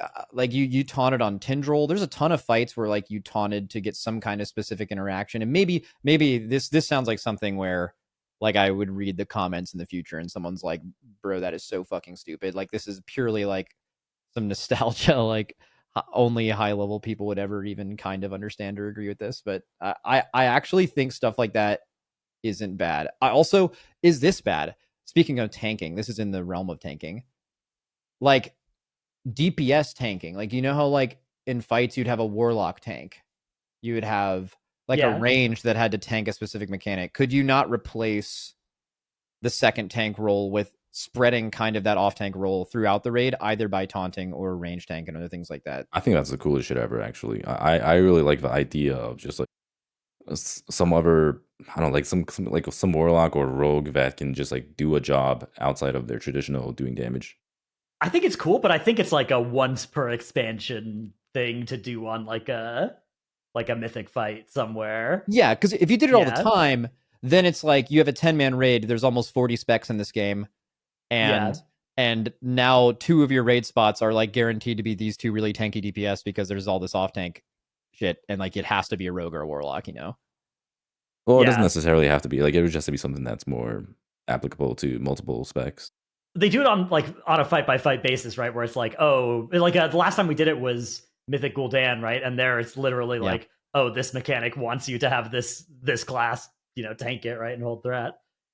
you taunted on Tindril. There's a ton of fights where like you taunted to get some kind of specific interaction. And maybe this sounds like something where like I would read the comments in the future and someone's like, bro, that is so fucking stupid. Like this is purely like some nostalgia, like only high level people would ever even kind of understand or agree with this, but I actually think stuff like that isn't bad. Is this bad? Speaking of tanking, this is in the realm of tanking. Like DPS tanking. Like, you know how like in fights you'd have a warlock tank. You would have like a range that had to tank a specific mechanic. Could you not replace the second tank role with spreading kind of that off tank role throughout the raid, either by taunting or range tank and other things like that? I think that's the coolest shit ever. Actually, I really like the idea of just like some other, I don't know, like some warlock or rogue that can just like do a job outside of their traditional doing damage. I think it's cool, but I think it's like a once per expansion thing to do on like a mythic fight somewhere. Yeah, because if you did it all the time, then it's like you have a 10-man raid. There's almost 40 specs in this game, and now 2 of your raid spots are like guaranteed to be these 2 really tanky DPS because there's all this off tank shit, and like it has to be a rogue or a warlock, you know. Well, it doesn't necessarily have to be. Like, it would just be something that's more applicable to multiple specs. They do it on a fight by fight basis, right? Where it's like, oh, like the last time we did it was Mythic Gul'dan, right? And there it's literally like, oh, this mechanic wants you to have this class, you know, tank it, right, and hold threat,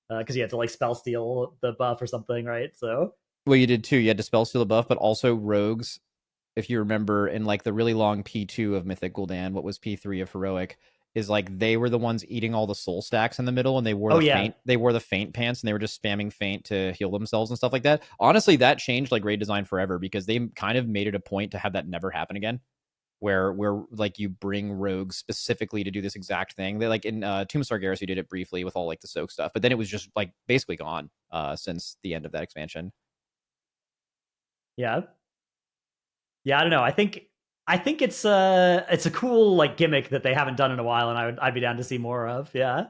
because you had to like spell steal the buff or something, right? So well, you did too. You had to spell steal the buff, but also rogues. If you remember, in like the really long P2 of Mythic Gul'dan, what was P3 of Heroic, is like they were the ones eating all the soul stacks in the middle, and they wore faint. They wore the feint pants, and they were just spamming feint to heal themselves and stuff like that. Honestly, that changed like raid design forever because they kind of made it a point to have that never happen again. Where like you bring rogues specifically to do this exact thing. They like in Tomb of Sargeras, you did it briefly with all like the soak stuff, but then it was just like basically gone since the end of that expansion. Yeah, I don't know. I think it's a cool like gimmick that they haven't done in a while, and I'd be down to see more of. Yeah.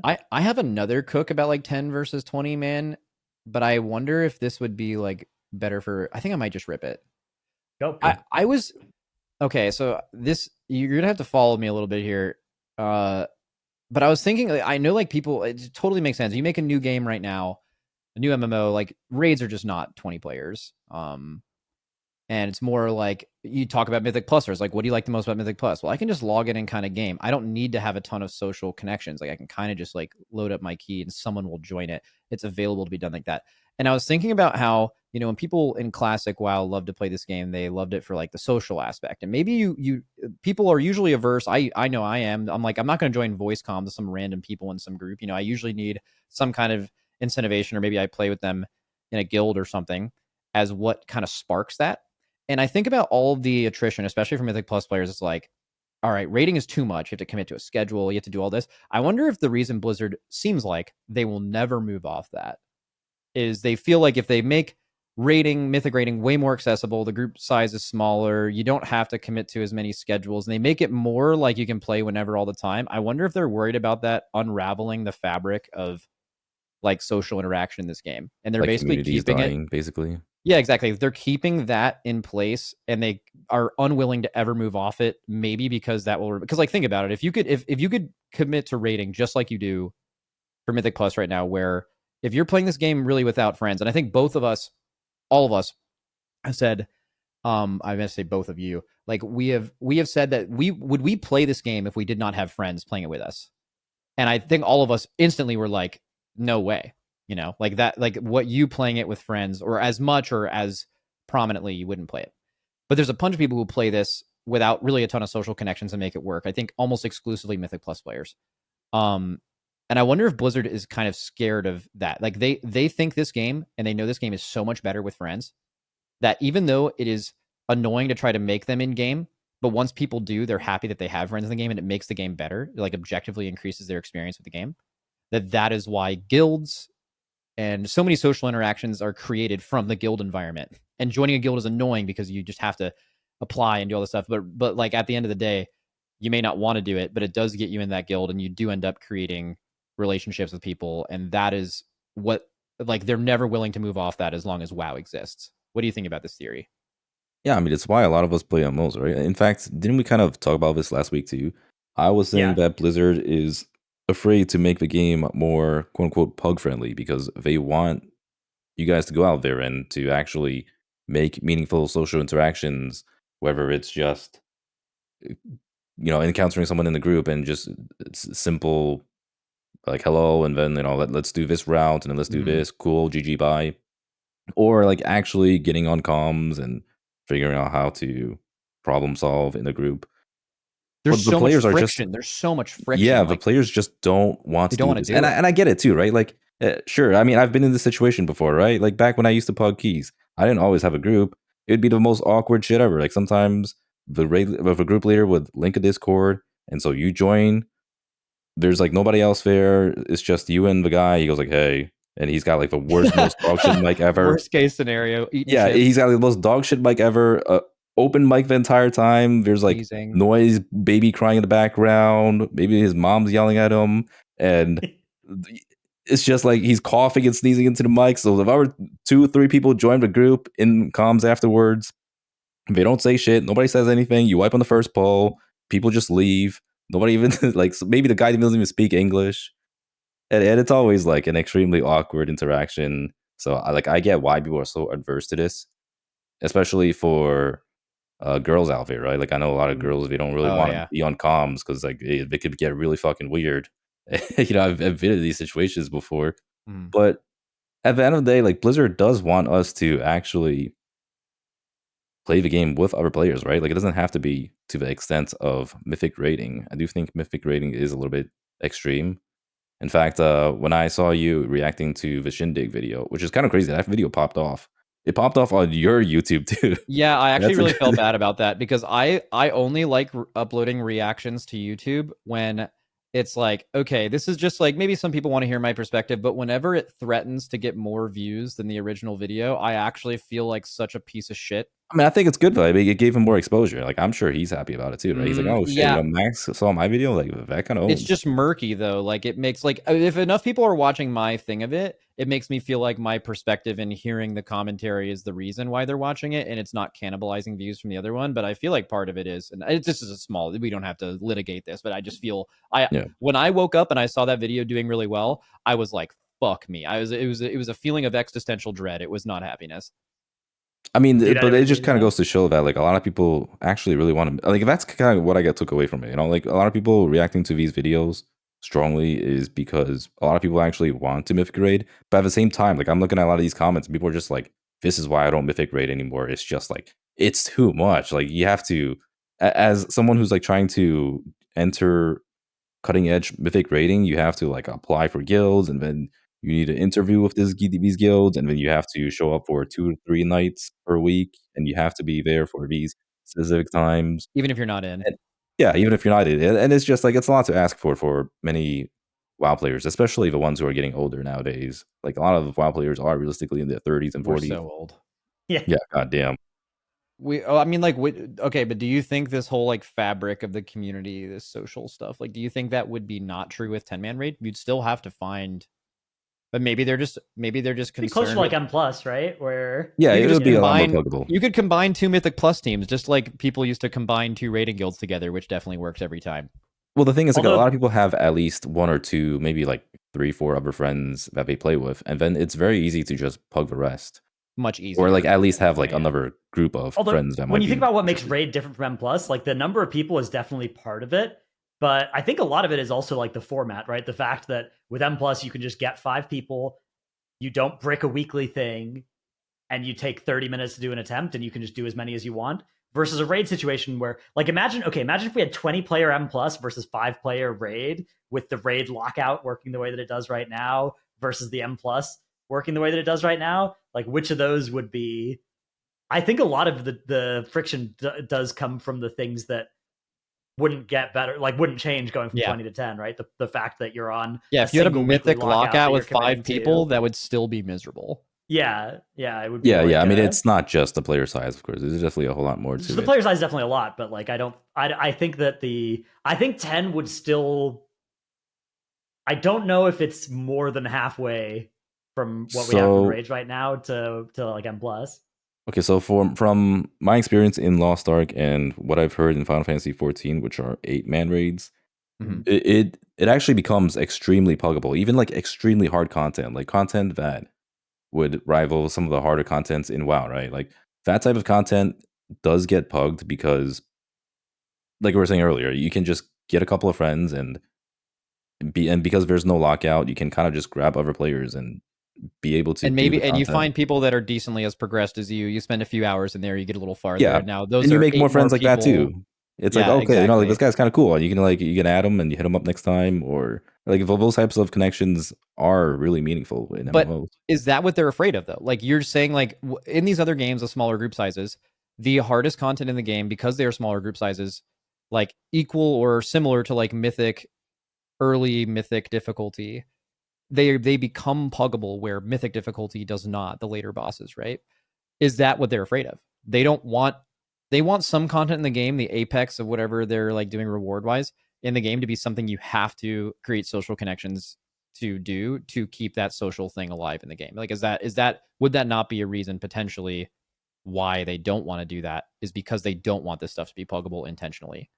I have another cook about like 10 versus 20 man, but I wonder if this would be like better for. I think I might just rip it. Go. I was okay. So this you're gonna have to follow me a little bit here. But I was thinking, I know like people, it totally makes sense. You make a new game right now, a new MMO, like raids are just not 20 players. And it's more like you talk about Mythic Plusers. Like, what do you like the most about Mythic Plus? Well, I can just log in and kind of game. I don't need to have a ton of social connections. Like, I can kind of just like load up my key and someone will join it. It's available to be done like that. And I was thinking about how, you know, when people in Classic WoW love to play this game, they loved it for like the social aspect. And maybe you people are usually averse. I know I am. I'm like, I'm not going to join voice comm to some random people in some group. You know, I usually need some kind of incentivation, or maybe I play with them in a guild or something as what kind of sparks that. And I think about all of the attrition, especially for Mythic Plus players. It's like, all right, rating is too much. You have to commit to a schedule. You have to do all this. I wonder if the reason Blizzard seems like they will never move off that is they feel like if they make Mythic rating way more accessible, the group size is smaller, you don't have to commit to as many schedules, and they make it more like you can play whenever all the time. I wonder if they're worried about that unraveling the fabric of like social interaction in this game. And they're like basically keeping it. Basically. Yeah, exactly. They're keeping that in place, and they are unwilling to ever move off it. Maybe because that will, because like think about it. If you could commit to rating just like you do for Mythic Plus right now, where if you're playing this game really without friends, and I think both of us, all of us, have said, I'm gonna say both of you, like we have said that we play this game if we did not have friends playing it with us, and I think all of us instantly were like, no way. You know, like that, like what you playing it with friends or as much or as prominently, you wouldn't play it. But there's a bunch of people who play this without really a ton of social connections and make it work. I think almost exclusively Mythic Plus players. And I wonder if Blizzard is kind of scared of that. Like they think this game, and they know this game is so much better with friends, that even though it is annoying to try to make them in game, but once people do, they're happy that they have friends in the game, and it makes the game better. It like objectively increases their experience with the game. That is why guilds and so many social interactions are created from the guild environment. And joining a guild is annoying because you just have to apply and do all this stuff. But like at the end of the day, you may not want to do it, but it does get you in that guild, and you do end up creating relationships with people. And that is what, like, they're never willing to move off that as long as WoW exists. What do you think about this theory? Yeah, I mean, it's why a lot of us play MMOs, right? In fact, didn't we kind of talk about this last week too? I was saying that Blizzard is afraid to make the game more quote unquote pug friendly because they want you guys to go out there and to actually make meaningful social interactions, whether it's just encountering someone in the group and just it's simple like hello, and then let's do this route, and then let's do this, cool, GG, bye. Or like actually getting on comms and figuring out how to problem solve in the group. There's the so much players are just friction. There's so much friction. Yeah, like, the players just don't want to don't do wanna this. do And it. I get it too, right? Like, sure. I mean, I've been in this situation before, right? Like back when I used to pug keys, I didn't always have a group. It would be the most awkward shit ever. Like sometimes if a group leader would link a Discord, and so you join, there's like nobody else there. It's just you and the guy. He goes like, "Hey," and he's got like the worst, most dog shit mic ever. Worst case scenario. Yeah, he's got like the most dog shit mic ever. Open mic the entire time. There's like noise, baby crying in the background. Maybe his mom's yelling at him, and it's just like he's coughing and sneezing into the mic. So if I were 2 or 3 people join the group in comms afterwards, they don't say shit. Nobody says anything. You wipe on the first poll. People just leave. Nobody even like maybe the guy doesn't even speak English, and it's always like an extremely awkward interaction. So I get why people are so adverse to this, especially for girls out there, right? Like I know a lot of girls, they don't really want to be on comms because like they could get really fucking weird. I've been in these situations before, but at the end of the day, like Blizzard does want us to actually play the game with other players, right? Like it doesn't have to be to the extent of mythic rating. I do think mythic rating is a little bit extreme. In fact, when I saw you reacting to the Shindig video, which is kind of crazy, that video popped off. It popped off on your YouTube too. Yeah, I actually really felt bad about that because I only like uploading reactions to YouTube when it's like, okay, this is just like maybe some people want to hear my perspective, but whenever it threatens to get more views than the original video, I actually feel like such a piece of shit. I mean, I think it's good though. I mean, it gave him more exposure. Like, I'm sure he's happy about it too, right? He's like, oh shit, yeah. Max saw my video. Like, that kind of. It's just murky though. Like, it makes like if enough people are watching my thing of it, it makes me feel like my perspective and hearing the commentary is the reason why they're watching it, and it's not cannibalizing views from the other one. But I feel like part of it is, and this is a small. We don't have to litigate this, but I just feel when I woke up and I saw that video doing really well, I was like, "Fuck me!" It was a feeling of existential dread. It was not happiness. I mean, but it just kind of goes to show that like a lot of people actually really want to like that's kind of what I took away from it. Like a lot of people reacting to these videos strongly is because a lot of people actually want to mythic raid, but at the same time, like I'm looking at a lot of these comments and people are just like, this is why I don't mythic raid anymore. It's just like it's too much. Like you have to, as someone who's like trying to enter cutting edge mythic raiding, you have to like apply for guilds, and then you need to interview with these guilds, and then you have to show up for 2 or 3 nights per week, and you have to be there for these specific times, even if you're not in. Even if you're not in, and it's just like it's a lot to ask for many WoW players, especially the ones who are getting older nowadays. Like a lot of WoW players are realistically in their 30s and 40s. We're so old. Yeah, goddamn. I mean, like, okay, but do you think this whole like fabric of the community, this social stuff, like, do you think that would be not true with 10-man raid? You'd still have to find, but maybe they're just concerned. Close to like M plus, right? Where it would be a lot more pluggable. You could combine 2 Mythic Plus teams, just like people used to combine 2 raiding guilds together, which definitely works every time. Well, the thing is, like a lot of people have at least 1 or 2, maybe like 3, 4 other friends that they play with, and then it's very easy to just pug the rest. Much easier, or like at least have like another group of friends that might. When you think about what makes raid different from M plus, like the number of people is definitely part of it, but I think a lot of it is also like the format, right? The fact that with M plus you can just get 5 people, you don't brick a weekly thing, and you take 30 minutes to do an attempt, and you can just do as many as you want. Versus a raid situation where, like, imagine if we had 20-player M plus versus 5-player raid, with the raid lockout working the way that it does right now versus the M plus working the way that it does right now. Like, which of those would be? I think a lot of the friction does come from the things that wouldn't get better, like wouldn't change going from 20 to 10, right? The fact that you're on if you had a mythic lockout with 5 people, that would still be miserable. Yeah, it would be. I mean, it's not just the player size, of course. There's definitely a whole lot more to it. The player size is definitely a lot, but like I think that I think 10 would still. I don't know if it's more than halfway from what we have in Rage right now to like M plus. Okay, so from my experience in Lost Ark and what I've heard in Final Fantasy 14, which are 8-man raids, it actually becomes extremely puggable. Even like extremely hard content, like content that would rival some of the harder contents in WoW, right? Like that type of content does get pugged because, like we were saying earlier, you can just get a couple of friends and because there's no lockout, you can kind of just grab other players and be able to And do the maybe, and you content. find people that are decently as progressed as you. You spend a few hours in there, you get a little farther. Yeah, And now those and you are make 8 more friends like that people. too. It's like, Yeah, okay, you know, like exactly. this guy's kind of cool. You can add him and you hit him up next time, or like those types of connections are really meaningful in But MMOs. is that what they're afraid of though? Like you're saying, like in these other games of smaller group sizes, the hardest content in the game, because they are smaller group sizes, like equal or similar to like mythic, early mythic difficulty, they become puggable where mythic difficulty does not, the later bosses, right? Is that what they're afraid of? They want some content in the game, the apex of whatever they're like doing reward wise in the game, to be something you have to create social connections to do to keep that social thing alive in the game. Like, is that would that not be a reason potentially why they don't want to do that? Is because they don't want this stuff to be puggable intentionally.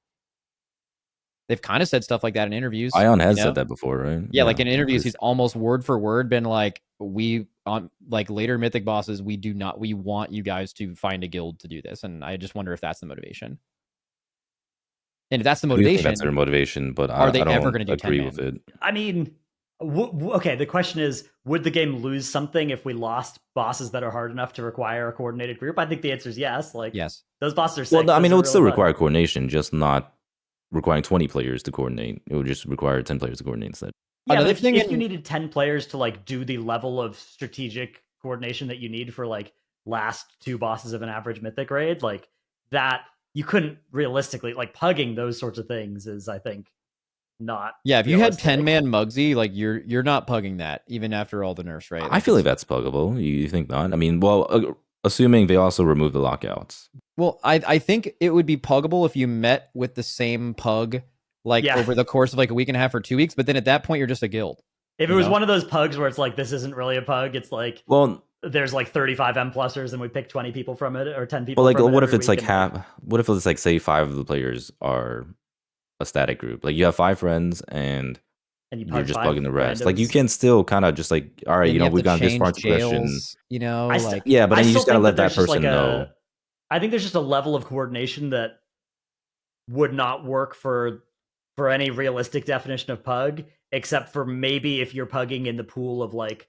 They've kind of said stuff like that in interviews. Ion has said that before, right? Yeah, like in interviews, he's almost word for word been like, we on like later mythic bosses, we want you guys to find a guild to do this. And I just wonder if that's the motivation. And if that's the I do think motivation, that's their motivation, but are they I don't ever going to do agree 10-man? with it. I mean, okay, the question is, would the game lose something if we lost bosses that are hard enough to require a coordinated group? I think the answer is yes. Like, yes, those bosses are sick. Well, no, I mean, it would still really require coordination, just not requiring 20 players to coordinate. It would just require 10 players to coordinate instead. Yeah, another but thing if you needed 10 players to like do the level of strategic coordination that you need for like last 2 bosses of an average mythic raid, like that, you couldn't realistically, like, pugging those sorts of things is, I think, not yeah. If you had realistic. 10-man Mugsy, like you're not pugging that even after all the nerfs, right? Like, I feel like that's puggable. You think not? I mean, well, assuming they also remove the lockouts. well, I think it would be puggable if you met with the same pug like over the course of like a week and a half or 2 weeks, but then at that point you're just a guild. If it was one of those pugs where it's like, this isn't really a pug, it's like, well, there's like 35 M+ers and we pick 20 people from it, or 10 people. Well, like, from what it if it's like half? What if it's like, say, 5 of the players are a static group? Like, you have 5 friends and you're just bugging the rest. Like, you can still kind of just like, all right, then you know, have we've to got this change far progression. jails, you know, like yeah, but then you just gotta let that person like know. I think there's just a level of coordination that would not work for any realistic definition of pug, except for maybe if you're pugging in the pool of like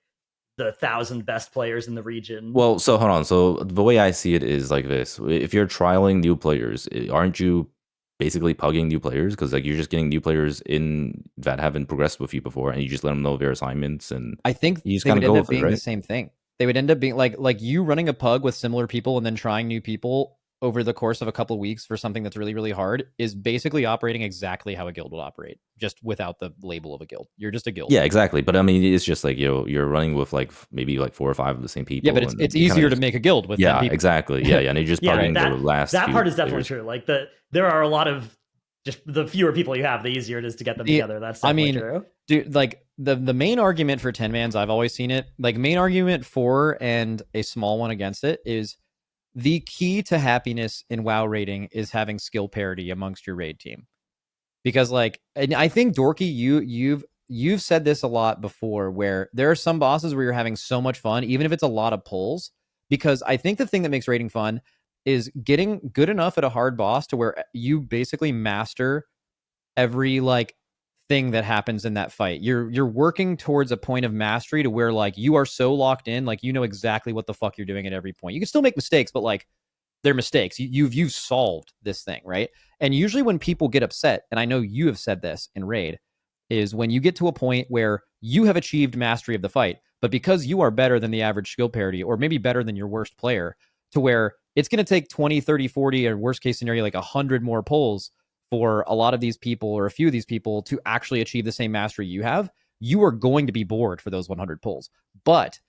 the 1,000 best players in the region. Well, so hold on. So the way I see it is like this: if you're trialing new players, aren't you basically pugging new players? Because like you're just getting new players in that haven't progressed with you before, and you just let them know their assignments. And I think you just they kind would of go end up with it, being right? the same thing. They would end up being like you running a pug with similar people and then trying new people over the course of a couple of weeks for something that's really, really hard is basically operating exactly how a guild would operate, just without the label of a guild. You're just a guild. Yeah, exactly. But I mean, it's just like you're running with like maybe like 4 or 5 of the same people. Yeah, but it's easier to make a guild with 10 people. Exactly. Yeah, and you're just pugging the last. That part is definitely true. Like there are a lot of just the fewer people you have, the easier it is to get them together. That's definitely true. Dude, like the main argument for 10-mans, I've always seen it, like main argument for and a small one against it is the key to happiness in WoW raiding is having skill parity amongst your raid team. Because like, and I think Dorki, you've said this a lot before, where there are some bosses where you're having so much fun, even if it's a lot of pulls. Because I think the thing that makes raiding fun is getting good enough at a hard boss to where you basically master every like thing that happens in that fight. You're working towards a point of mastery to where like you are so locked in, like you know exactly what the fuck you're doing at every point. You can still make mistakes, but like they're mistakes. You've solved this thing, right? And usually when people get upset, and I know you have said this in raid, is when you get to a point where you have achieved mastery of the fight, but because you are better than the average skill parity, or maybe better than your worst player, to where it's going to take 20, 30, 40, or worst case scenario, like 100 more pulls for a lot of these people or a few of these people to actually achieve the same mastery you have, you are going to be bored for those 100 pulls. But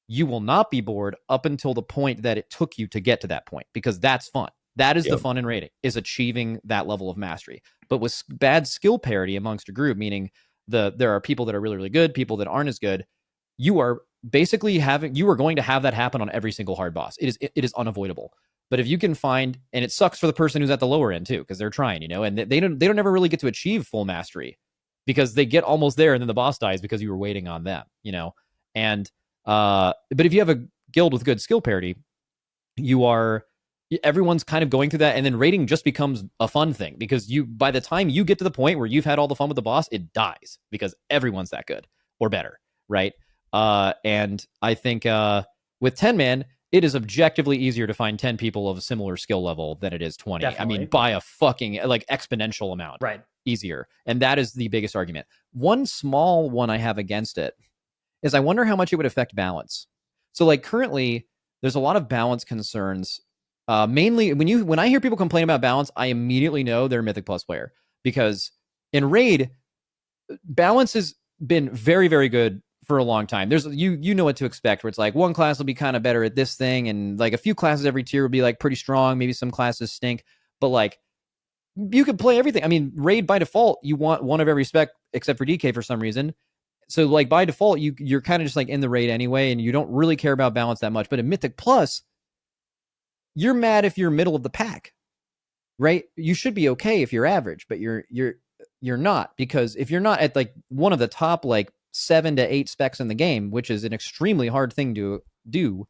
you will not be bored up until the point that it took you to get to that point, because that's fun. That is the fun in raiding, is achieving that level of mastery. But with bad skill parity amongst a group, meaning there are people that are really, really good, people that aren't as good, you are basically you are going to have that happen on every single hard boss. It is unavoidable. But if you can find, and it sucks for the person who's at the lower end too, because they're trying, you know, and they don't ever really get to achieve full mastery, because they get almost there and then the boss dies because you were waiting on them, you know. And but if you have a guild with good skill parity, everyone's kind of going through that, and then raiding just becomes a fun thing because by the time you get to the point where you've had all the fun with the boss, it dies because everyone's that good or better, right? And I think with 10-man, it is objectively easier to find 10 people of a similar skill level than it is 20. Definitely. I mean, by a fucking like exponential amount. Right. Easier. And that is the biggest argument. One small one I have against it is I wonder how much it would affect balance. So like currently, there's a lot of balance concerns. Mainly when I hear people complain about balance, I immediately know they're a Mythic Plus player because in Raid, balance has been very, very good for a long time. There's you know what to expect, where it's like one class will be kind of better at this thing, and like a few classes every tier will be like pretty strong. Maybe some classes stink, but like you could play everything. I mean, Raid by default, you want one of every spec except for DK for some reason. So like by default, you're kind of just like in the Raid anyway, and you don't really care about balance that much. But in Mythic Plus, you're mad if you're middle of the pack, right? You should be okay if you're average, but you're not, because if you're not at like one of the top like 7 to 8 specs in the game, which is an extremely hard thing to do,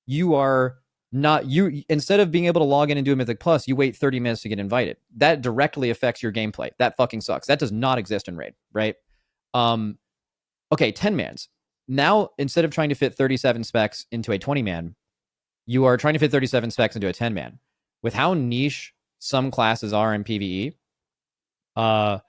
you are not, instead of being able to log in and do a Mythic Plus, you wait 30 minutes to get invited. That directly affects your gameplay. That fucking sucks. That does not exist in Raid, right? Okay, 10-mans. Now, instead of trying to fit 37 specs into a 20-man, you are trying to fit 37 specs into a 10-man. With how niche some classes are in PvE, a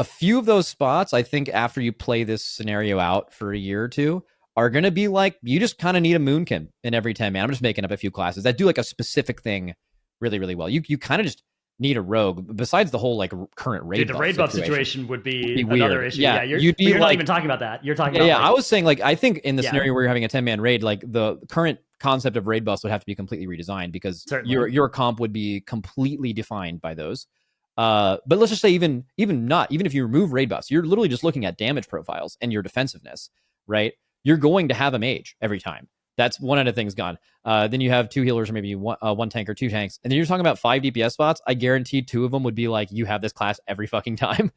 few of those spots, I think after you play this scenario out for a year or two, are going to be like, you just kind of need a Moonkin in every 10-man. I'm just making up a few classes that do like a specific thing really, really well. You kind of just need a rogue, besides the whole like current raid. Dude, the raid buff situation would be another issue. Yeah, you're not even talking about that. You're talking about I was saying like, I think in the Yeah. scenario where you're having a 10-man raid, like the current concept of raid buffs would have to be completely redesigned, because Certainly. your comp would be completely defined by those. But let's just say even if you remove raid buffs, you're literally just looking at damage profiles and your defensiveness, right? You're going to have a mage every time. That's one of the things gone. Then you have 2 healers, or maybe one tank or 2 tanks. And then you're talking about 5 DPS spots. I guarantee 2 of them would be like, you have this class every fucking time.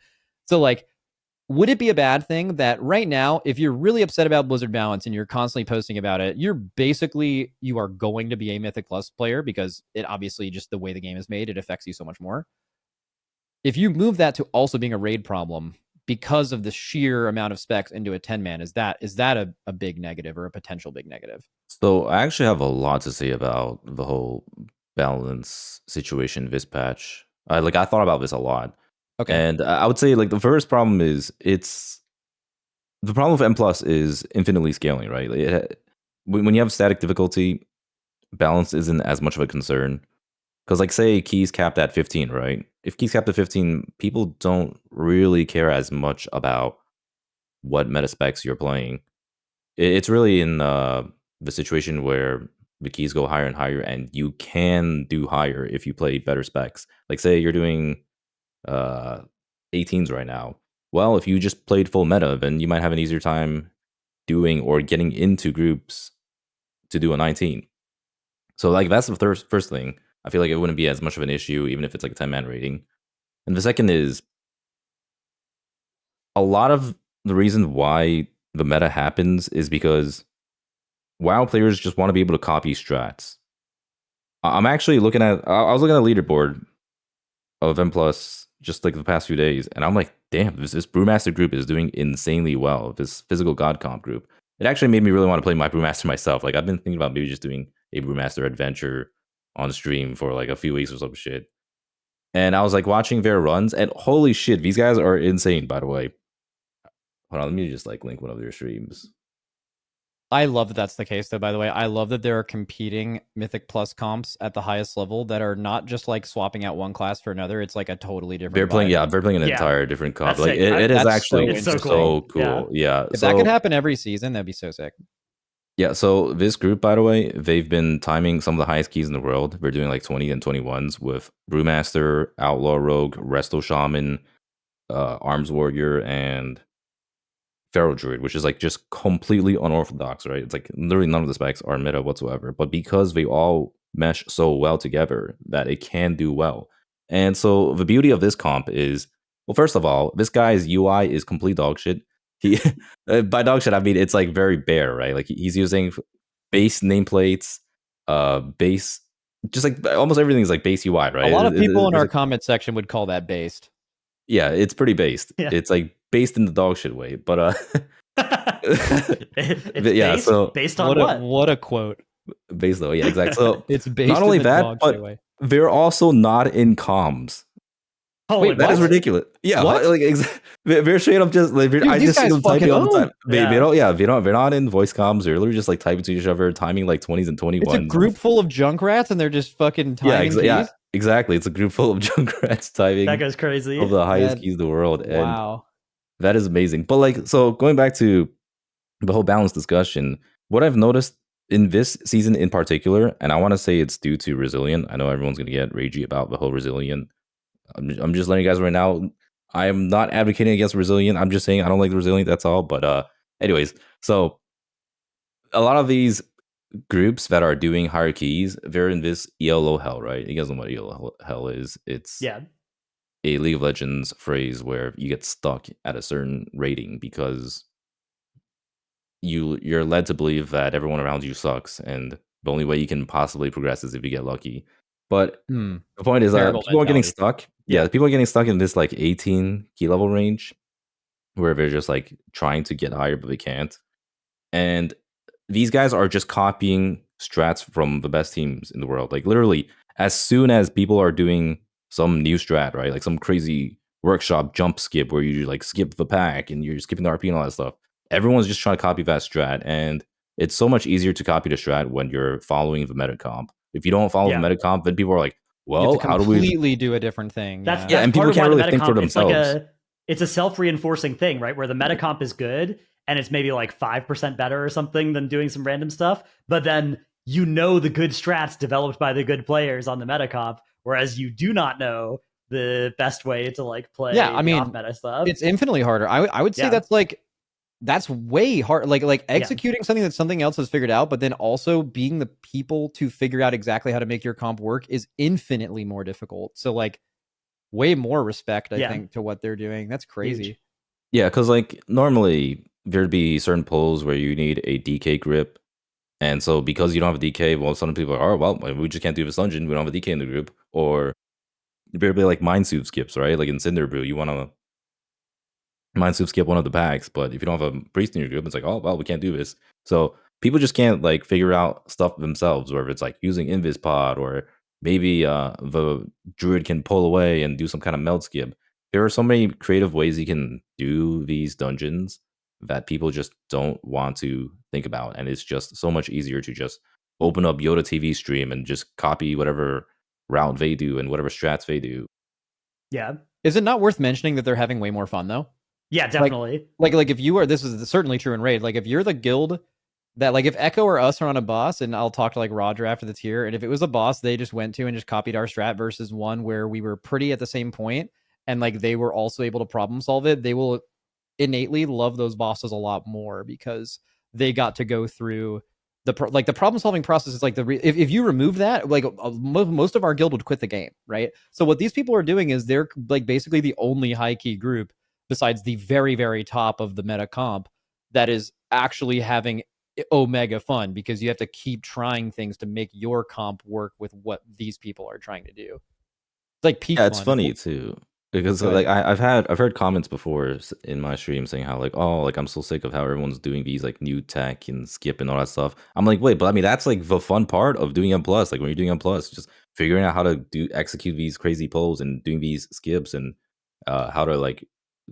So like, would it be a bad thing that right now, if you're really upset about Blizzard balance and you're constantly posting about it, you are going to be a Mythic Plus player, because it obviously, just the way the game is made, it affects you so much more. If you move that to also being a raid problem because of the sheer amount of specs into a 10-man, is that a big negative, or a potential big negative? So I actually have a lot to say about the whole balance situation this patch. I thought about this a lot. Okay. And I would say like the first problem is the problem with M plus is infinitely scaling, right? When you have static difficulty, balance isn't as much of a concern. Because like say keys capped at 15, right? If keys capped at 15, people don't really care as much about what meta specs you're playing. It's really in the situation where the keys go higher and higher, and you can do higher if you play better specs. Like say you're doing 18s right now. Well, if you just played full meta, then you might have an easier time doing or getting into groups to do a 19. So like that's the first thing. I feel like it wouldn't be as much of an issue, even if it's like a 10-man rating. And the second is, a lot of the reason why the meta happens is because WoW players just want to be able to copy strats. I was looking at a leaderboard of M plus just like the past few days, and I'm like, damn, this Brewmaster group is doing insanely well. This Physical God comp group. It actually made me really want to play my Brewmaster myself. Like I've been thinking about maybe just doing a Brewmaster adventure on stream for like a few weeks or some shit. And I was like watching their runs, and holy shit, these guys are insane, by the way. Hold on, let me just like link one of their streams. I love that that's the case, though, by the way. I love that there are competing Mythic Plus comps at the highest level that are not just like swapping out one class for another. It's like a totally different They're playing, vibe. they're playing an entire different comp. That's Like sick. it is That's actually it's so so cool. cool. Yeah. If that could happen every season, that'd be so sick. Yeah, so this group, by the way, they've been timing some of the highest keys in the world. They're doing like 20 and 21s with Brewmaster, Outlaw Rogue, Resto Shaman, Arms Warrior, and Pharaoh Druid, which is like just completely unorthodox, right? It's like literally none of the specs are meta whatsoever. But because they all mesh so well together that it can do well. And so the beauty of this comp is, well, first of all, this guy's UI is complete dog shit. He by dog shit, I mean it's like very bare, right? Like he's using base nameplates. base, just like almost everything is like base UI, right? A lot of people in There's, our like, comment section would call that based. yeah, it's pretty based. Yeah. It's like based in the dog shit way, but It's but yeah, based, so based on what? What a quote. based though, yeah, exactly. So It's based not only in the that, dog but shit way. they're also not in comms. Holy Wait, That is what? ridiculous. Yeah, What? like they're straight up just like I these just see guys them typing fucking all the own. time. They Yeah. don't. Yeah, they're not in voice comms. They're literally just like typing to each other, timing like 20s and 21s. It's a group full of junkrats and they're just fucking timing keys. Yeah, exactly. It's a group full of junkrats typing That goes crazy. of the highest That- keys in the world, and Wow. that is amazing. But like, so going back to the whole balance discussion, what I've noticed in this season in particular, and I want to say it's due to Resilient. I know everyone's gonna get ragey about the whole Resilient. I'm just letting you guys right now. I am not advocating against Resilient. I'm just saying I don't like the Resilient. That's all. But anyways, so a lot of these groups that are doing higher keys, they're in this ELO hell, right? You guys know what ELO hell is? It's Yeah. a League of Legends phrase where you get stuck at a certain rating because you're led to believe that everyone around you sucks, and the only way you can possibly progress is if you get lucky. But the point is, Terrible people are getting mentality. stuck. Yeah. Yeah, people are getting stuck in this like 18 key level range, where they're just like trying to get higher, but they can't. And these guys are just copying strats from the best teams in the world. Like literally, as soon as people are doing some new strat, right, like some crazy workshop jump skip where you like skip the pack and you're skipping the RP and all that stuff, everyone's just trying to copy that strat. And it's so much easier to copy the strat when you're following the meta comp. If you don't follow Yeah. the meta comp, then people are like, You well, have to how do we? completely do a different thing. That's Yeah, and people part of can't why the really think for metacomp, it's like themselves. it's a self-reinforcing thing, right? Where the metacomp is good and it's maybe like 5% better or something than doing some random stuff, but then you know the good strats developed by the good players on the metacomp, whereas you do not know the best way to like play off meta stuff. It's infinitely harder. I would say Yeah. that's way hard. Like executing something that something else has figured out, but then also being the people to figure out exactly how to make your comp work is infinitely more difficult. So like way more respect, I think, to what they're doing. That's crazy. Huge. Yeah, because like normally there'd be certain pulls where you need a DK grip. And so because you don't have a DK, well, some people are, oh, well, we just can't do this dungeon. We don't have a DK in the group. Or there'd be like mind soup skips, right? Like in Cinder Brew, you want to mind soup skip one of the packs. But if you don't have a priest in your group, it's like, oh, well, we can't do this. So people just can't like figure out stuff themselves, whether it's like using Invis Pod or maybe the druid can pull away and do some kind of meld skip. There are so many creative ways you can do these dungeons that people just don't want to think about. And it's just so much easier to just open up Yoda TV stream and just copy whatever route they do and whatever strats they do. Yeah. Is it not worth mentioning that they're having way more fun though? Yeah, definitely. Like if you are, this is certainly true in Raid. Like if you're the guild that, like if Echo or us are on a boss, and I'll talk to like Roger after the tier, and if it was a boss they just went to and just copied our strat versus one where we were pretty at the same point, and like they were also able to problem solve it, they will innately love those bosses a lot more because they got to go through the problem solving process. Is like if you remove that, like most of our guild would quit the game, right? So what these people are doing is they're like basically the only high key group besides the very, very top of the meta comp that is actually having omega fun, because you have to keep trying things to make your comp work with what these people are trying to do. It's like peak Yeah, it's fun. funny too. Because Go like ahead. I've heard comments before in my stream saying how like, oh, like I'm so sick of how everyone's doing these like new tech and skip and all that stuff. I'm like, wait, but I mean that's like the fun part of doing M plus. Like when you're doing M plus, just figuring out how to execute these crazy pulls and doing these skips and how to like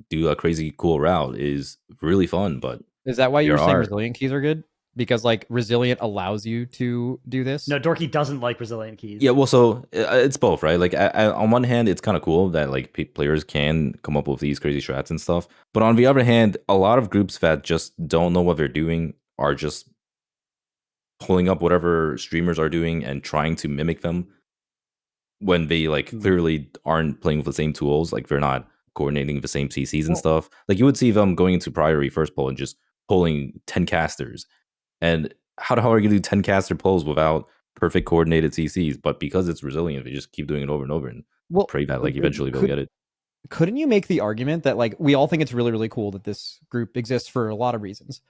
do a crazy cool route is really fun. But Is that why you're there saying are resilient keys are good? Because like resilient allows you to do this? No, Dorki doesn't like resilient keys. yeah, well, so it's both, right? Like on one hand, it's kind of cool that like players can come up with these crazy strats and stuff, but on the other hand, a lot of groups that just don't know what they're doing are just pulling up whatever streamers are doing and trying to mimic them when they like clearly aren't playing with the same tools. Like they're not coordinating the same CCs and stuff. Like you would see them going into priority first pull and just pulling 10 casters. And how the hell are you going to do 10 caster pulls without perfect coordinated CCs? But because it's resilient, they just keep doing it over and over and pray that like eventually they'll get it. Couldn't you make the argument that like we all think it's really, really cool that this group exists for a lot of reasons,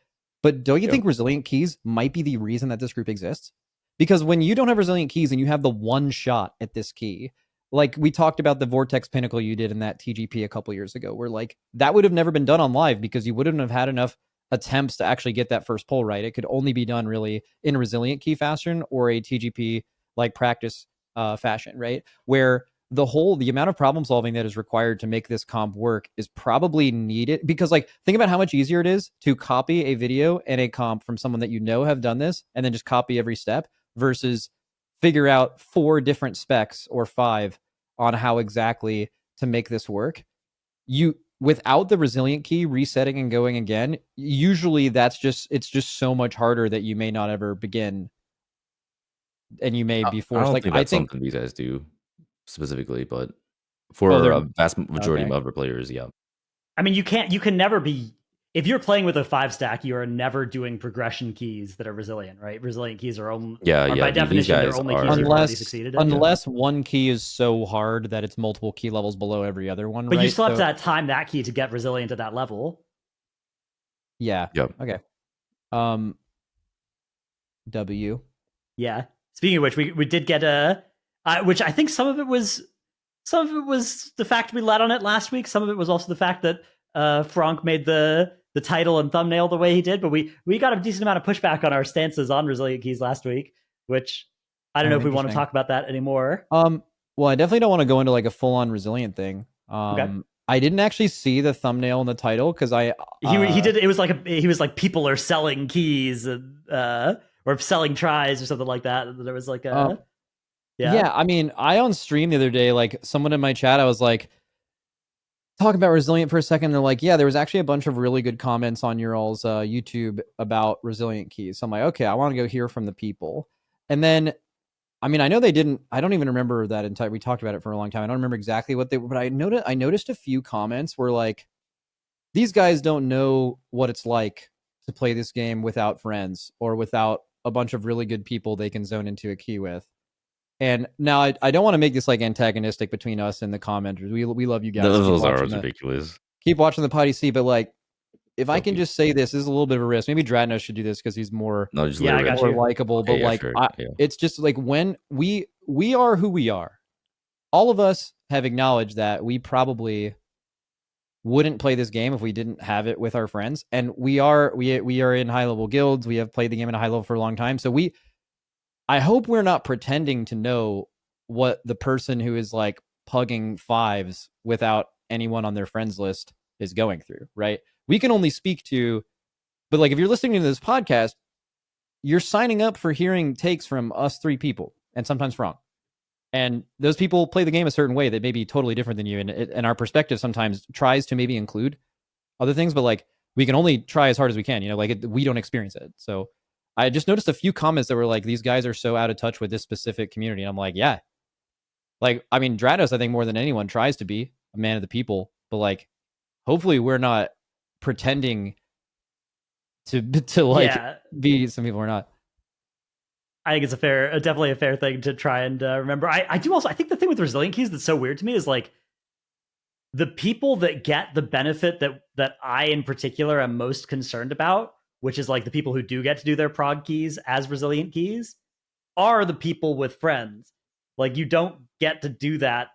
but don't you think resilient keys might be the reason that this group exists? Because when you don't have resilient keys and you have the one shot at this key, like we talked about the Vortex Pinnacle you did in that TGP a couple years ago, where like that would have never been done on live because you wouldn't have had enough attempts to actually get that first pull right. It could only be done really in a resilient key fashion or a TGP like practice fashion, right? Where the amount of problem solving that is required to make this comp work is probably needed, because like think about how much easier it is to copy a video and a comp from someone that you know have done this and then just copy every step versus figure out 4 different specs or 5 on how exactly to make this work. You, without the resilient key resetting and going again, usually it's just so much harder that you may not ever begin, and you may be I forced. don't Like think I that's think something these guys do specifically, but for a vast majority of other players, yeah. I mean, you can never be, if you're playing with a 5 stack, you are never doing progression keys that are resilient, right? Resilient keys are only, by definition, they're only keys you've already succeeded in. Unless one key is so hard that it's multiple key levels below every other one, but right? You still have to time that key to get resilient at that level. Yeah. Yep. Okay. W. Yeah. Speaking of which, we did get which I think some of it was the fact we led on it last week. Some of it was also the fact that Fronk made the title and thumbnail the way he did, but we got a decent amount of pushback on our stances on resilient keys last week, which I don't know if we want to talk about that anymore. Well, I definitely don't want to go into like a full-on resilient thing. Okay. I didn't actually see the thumbnail and the title because he did, it was like he was like, people are selling keys and or selling tries or something like that. There was like a yeah. I mean, I on stream the other day, like someone in my chat, I was like talking about resilient for a second. They're like, yeah, there was actually a bunch of really good comments on your all's YouTube about resilient keys. So I'm like, okay, I want to go hear from the people. And then, I mean, I know they didn't, I don't even remember that entire, we talked about it for a long time. I don't remember exactly what they were, but I noticed a few comments were like, these guys don't know what it's like to play this game without friends or without a bunch of really good people they can zone into a key with. And now I don't want to make this like antagonistic between us and the commenters. We love you guys. Those are ridiculous. Keep watching the PoddyC, but like, if I can just say this is a little bit of a risk. Maybe Dratnos should do this because he's more more likable. But like, it's just like when we are who we are. All of us have acknowledged that we probably wouldn't play this game if we didn't have it with our friends. And we are in high level guilds. We have played the game at a high level for a long time. So I hope we're not pretending to know what the person who is like pugging 5s without anyone on their friends list is going through, right? We can only speak to, but like if you're listening to this podcast, you're signing up for hearing takes from us 3 people and sometimes wrong. And those people play the game a certain way that may be totally different than you. And our perspective sometimes tries to maybe include other things, but like we can only try as hard as we can, we don't experience it. So I just noticed a few comments that were like, these guys are so out of touch with this specific community. And I'm like, yeah. Like, I mean, Dratnos, I think more than anyone tries to be a man of the people, but like, hopefully we're not pretending to be some people are not. I think it's definitely a fair thing to try and remember. I think the thing with resilient keys that's so weird to me is like the people that get the benefit that I in particular am most concerned about, which is like the people who do get to do their prog keys as resilient keys, are the people with friends. Like you don't get to do that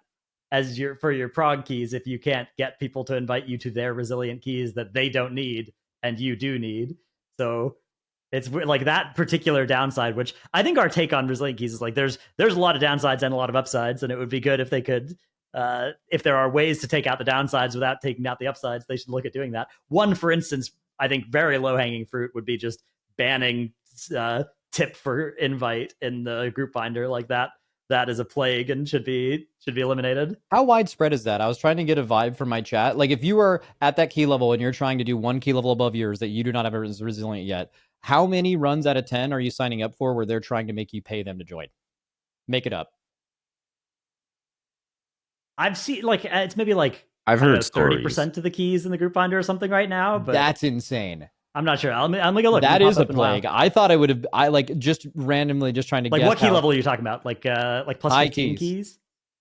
for your prog keys if you can't get people to invite you to their resilient keys that they don't need and you do need. So it's like that particular downside, which I think our take on resilient keys is like there's a lot of downsides and a lot of upsides, and it would be good if they could if there are ways to take out the downsides without taking out the upsides, they should look at doing that. One, for instance, I think very low-hanging fruit would be just banning tip for invite in the group finder. Like that is a plague and should be eliminated. How widespread is that? I was trying to get a vibe from my chat. Like if you are at that key level and you're trying to do one key level above yours that you do not have as resilient yet, how many runs out of 10 are you signing up for where they're trying to make you pay them to join? Make it up. I've seen like it's maybe like I've heard 30% of the keys in the group finder or something right now, but that's insane. I'm not sure. I'm gonna look. That is a plague. I thought I would have. I like just randomly just trying to like guess what key level are you talking about? Like plus 15 keys?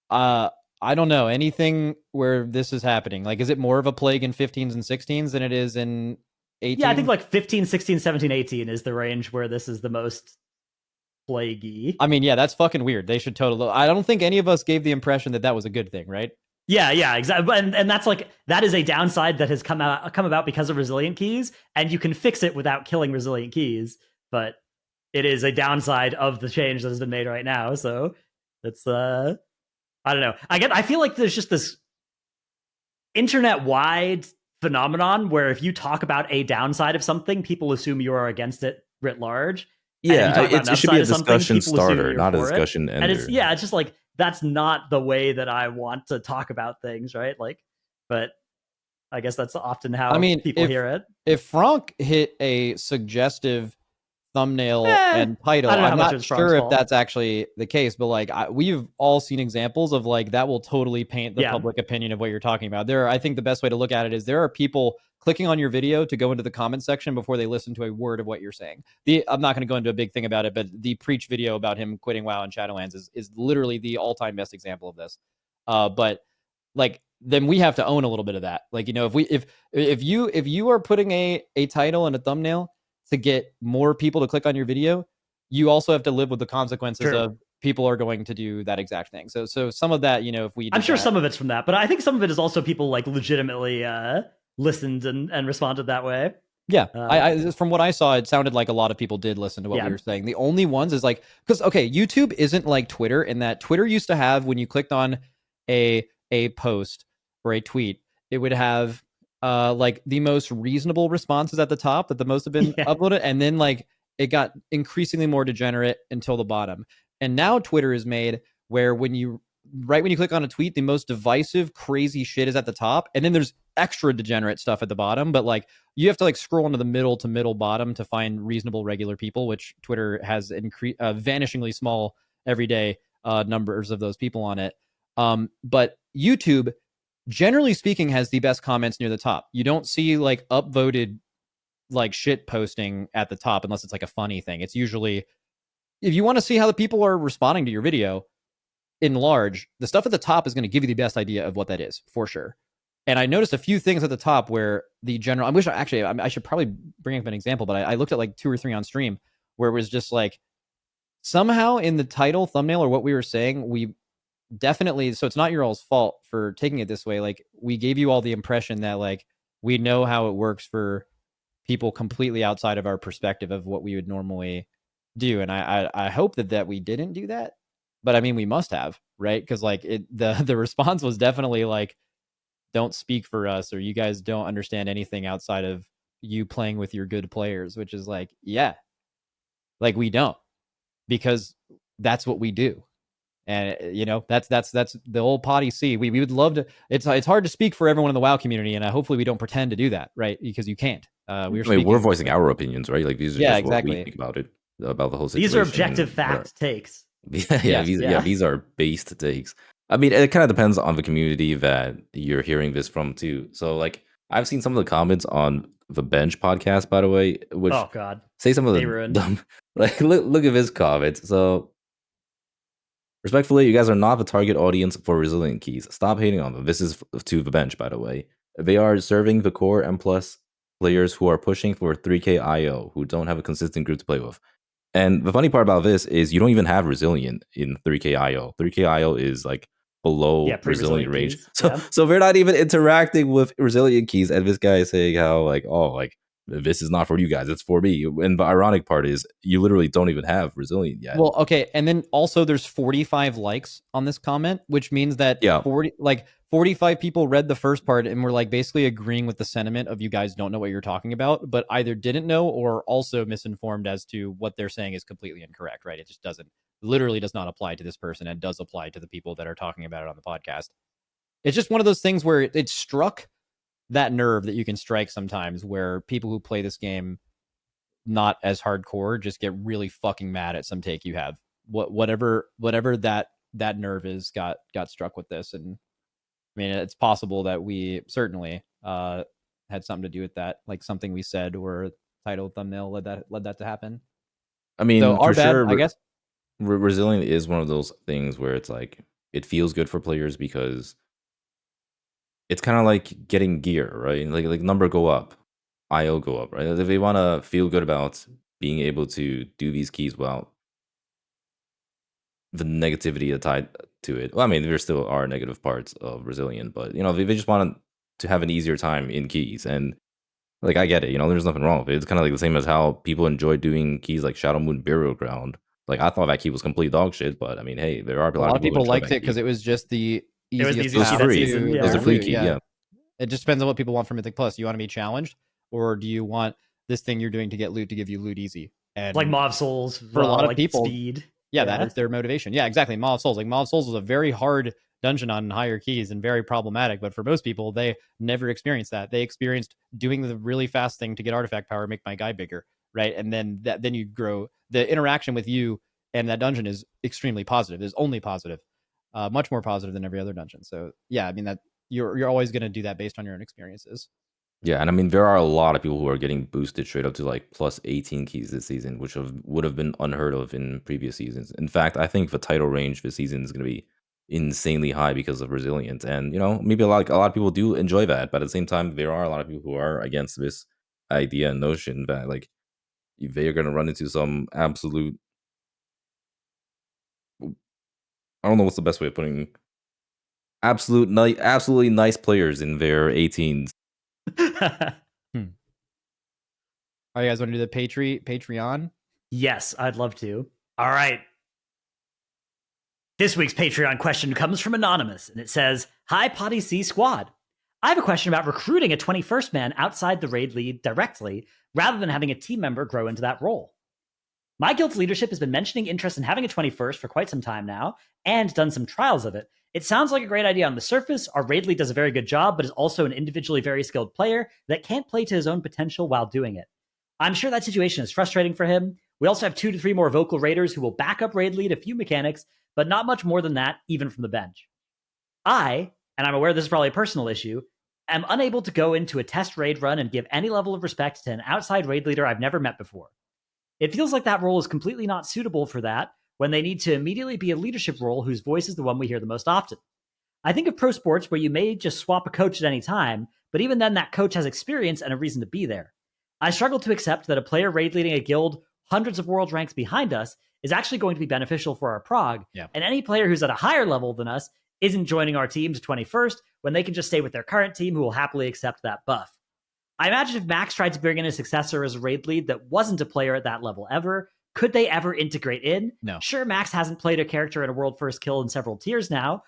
I don't know anything where this is happening. Like, is it more of a plague in 15s and 16s than it is in 18? Yeah, I think like 15, 16, 17, 18 is the range where this is the most plaguey. I mean, yeah, that's fucking weird. They should totally. I don't think any of us gave the impression that was a good thing, right? Yeah, exactly. And that's like, that is a downside that has come about because of resilient keys, and you can fix it without killing resilient keys, but it is a downside of the change that has been made right now. So it's I don't know. I feel like there's just this internet-wide phenomenon where if you talk about a downside of something, people assume you are against it writ large. Yeah, it should be a discussion starter, not a discussion ender. And it's just like, that's not the way that I want to talk about things, right? Like, but I guess that's often how people hear it. If Fronk hit a suggestive thumbnail and title, I'm not sure if that's actually the case, but like we've all seen examples of like that will totally paint the public opinion of what you're talking about. I think the best way to look at it is there are people clicking on your video to go into the comment section before they listen to a word of what you're saying. I'm not going to go into a big thing about it, but the Preach video about him quitting WoW and Shadowlands is literally the all-time best example of this. But like, then we have to own a little bit of that. Like, you know, if you are putting a title and a thumbnail to get more people to click on your video, you also have to live with the consequences of people are going to do that exact thing. So some of that, you know, I'm sure some of it's from that, but I think some of it is also people like legitimately listened and responded that way. Yeah, I from what I saw, it sounded like a lot of people did listen to what we were saying. The only ones is like, because YouTube isn't like Twitter in that Twitter used to have, when you clicked on a post or a tweet, it would have like the most reasonable responses at the top that the most have been uploaded, and then like it got increasingly more degenerate until the bottom. And now Twitter is made where when you click on a tweet, the most divisive, crazy shit is at the top, and then there's extra degenerate stuff at the bottom. But like you have to like scroll into the middle to middle bottom to find reasonable, regular people, which Twitter has vanishingly small everyday numbers of those people on it. But YouTube, generally speaking, has the best comments near the top. You don't see like upvoted like shit posting at the top unless it's like a funny thing. It's usually, if you want to see how the people are responding to your video in large, the stuff at the top is going to give you the best idea of what that is for sure. And I noticed a few things at the top where the general, I should probably bring up an example, but I looked at like 2 or 3 on stream where it was just like somehow in the title, thumbnail, or what we were saying, we definitely, so it's not your all's fault for taking it this way. Like we gave you all the impression that like we know how it works for people completely outside of our perspective of what we would normally do. And I hope that we didn't do that, but I mean, we must have, right? Because like the response was definitely like, don't speak for us, or you guys don't understand anything outside of you playing with your good players, which is like, yeah, like we don't, because that's what we do. And you know, that's the old PoddyC. We would love to. It's hard to speak for everyone in the WoW community, and hopefully we don't pretend to do that, right? Because you can't. We're voicing our opinions, right? Like these are just exactly what we think about it, about the whole situation. These are objective fact takes. These are based takes. I mean, it kind of depends on the community that you're hearing this from too. So like, I've seen some of the comments on the Bench podcast, by the way, which say some of the dumb. Like, look at his comments. So. Respectfully, you guys are not the target audience for resilient keys. Stop hating on them. This is to the Bench, by the way. They are serving the core M+ players who are pushing for 3K IO, who don't have a consistent group to play with. And the funny part about this is you don't even have resilient in 3K IO. 3K IO is like below resilient range. So we're not even interacting with resilient keys. And this guy is saying how like, oh, like this is not for you guys, it's for me. And the ironic part is you literally don't even have resilient yet. Well, okay, and then also there's 45 likes on this comment, which means that 45 people read the first part and were like basically agreeing with the sentiment of you guys don't know what you're talking about, but either didn't know or also misinformed as to what they're saying is completely incorrect, right? It just literally does not apply to this person, and does apply to the people that are talking about it on the podcast. It's just one of those things where it struck that nerve that you can strike sometimes, where people who play this game not as hardcore just get really fucking mad at some take you have. Whatever that nerve is got struck with this. And I mean, it's possible that we certainly had something to do with that, like something we said or title, thumbnail led that to happen. I mean, so our bad, I guess. Resilient is one of those things where it's like it feels good for players because it's kind of like getting gear, right? Like number go up, IO go up, right? If they want to feel good about being able to do these keys well, the negativity tied to it. Well, I mean, there still are negative parts of Resilient, but you know, they just wanted to have an easier time in keys, and like I get it. You know, there's nothing wrong with it. It's kind of like the same as how people enjoy doing keys like Shadow Moon Burial Ground. Like I thought that key was complete dog shit, but I mean, hey, there are a A lot of people who enjoy liked that it because key. it was just the It was the easiest easiest key path that to season, yeah. It was a free loot, key, yeah. It just depends on what people want from Mythic Plus. You want to be challenged, or do you want this thing you're doing to get loot to give you loot easy? And Like Maw of Souls, for a lot of like people, speed. that is their motivation. Yeah, exactly. Maw of Souls. Like Maw of Souls is a very hard dungeon on higher keys and very problematic. But for most people, they never experienced that. They experienced doing the really fast thing to get artifact power, make my guy bigger, right? And then then you grow. The interaction with you and that dungeon is extremely positive. Is only positive, much more positive than every other dungeon. So yeah, I mean that you're always going to do that based on your own experiences. Yeah, and I mean there are a lot of people who are getting boosted straight up to like plus 18 keys this season, which would have been unheard of in previous seasons. In fact, I think the title range this season is going to be insanely high because of Resilience, and you know maybe a lot of people do enjoy that, but at the same time there are a lot of people who are against this idea and notion that like they are going to run into some absolute, I don't know what's the best way of putting, absolutely nice players in their 18s. All right, you guys want to do the Patreon? Yes, I'd love to. All right. This week's Patreon question comes from Anonymous, and it says, Hi, PoddyC Squad. I have a question about recruiting a 21st man outside the raid lead directly, rather than having a team member grow into that role. My guild's leadership has been mentioning interest in having a 21st for quite some time now, and done some trials of it. It sounds like a great idea on the surface. Our raid lead does a very good job, but is also an individually very skilled player that can't play to his own potential while doing it. I'm sure that situation is frustrating for him. We also have 2 to 3 more vocal raiders who will back up raid lead a few mechanics, but not much more than that, even from the bench. I, and I'm aware this is probably a personal issue, am unable to go into a test raid run and give any level of respect to an outside raid leader I've never met before. It feels like that role is completely not suitable for that when they need to immediately be a leadership role whose voice is the one we hear the most often. I think of pro sports where you may just swap a coach at any time, but even then that coach has experience and a reason to be there. I struggle to accept that a player raid leading a guild hundreds of world ranks behind us is actually going to be beneficial for our prog, and any player who's at a higher level than us isn't joining our team to 21st when they can just stay with their current team who will happily accept that buff. I imagine if Max tried to bring in a successor as a raid lead that wasn't a player at that level ever, could they ever integrate in? No. Sure, Max hasn't played a character in a world first kill in several tiers now,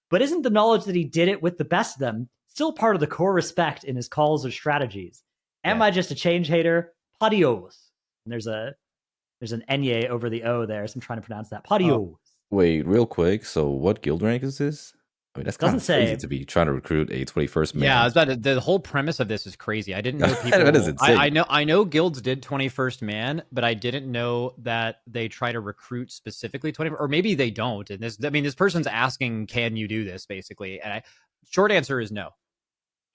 but isn't the knowledge that he did it with the best of them still part of the core respect in his calls or strategies? Am I just a change hater? Padios. And there's an enye over the O there, so I'm trying to pronounce that. Padios. Wait, real quick. So, what guild rank is this? I mean, that's kind of crazy to be trying to recruit a 21st man. Yeah, I was about to, the whole premise of this is crazy. I didn't know people. That is insane. I know guilds did 21st man, but I didn't know that they try to recruit specifically 20, or maybe they don't. And this person's asking, can you do this? Basically, and short answer is no.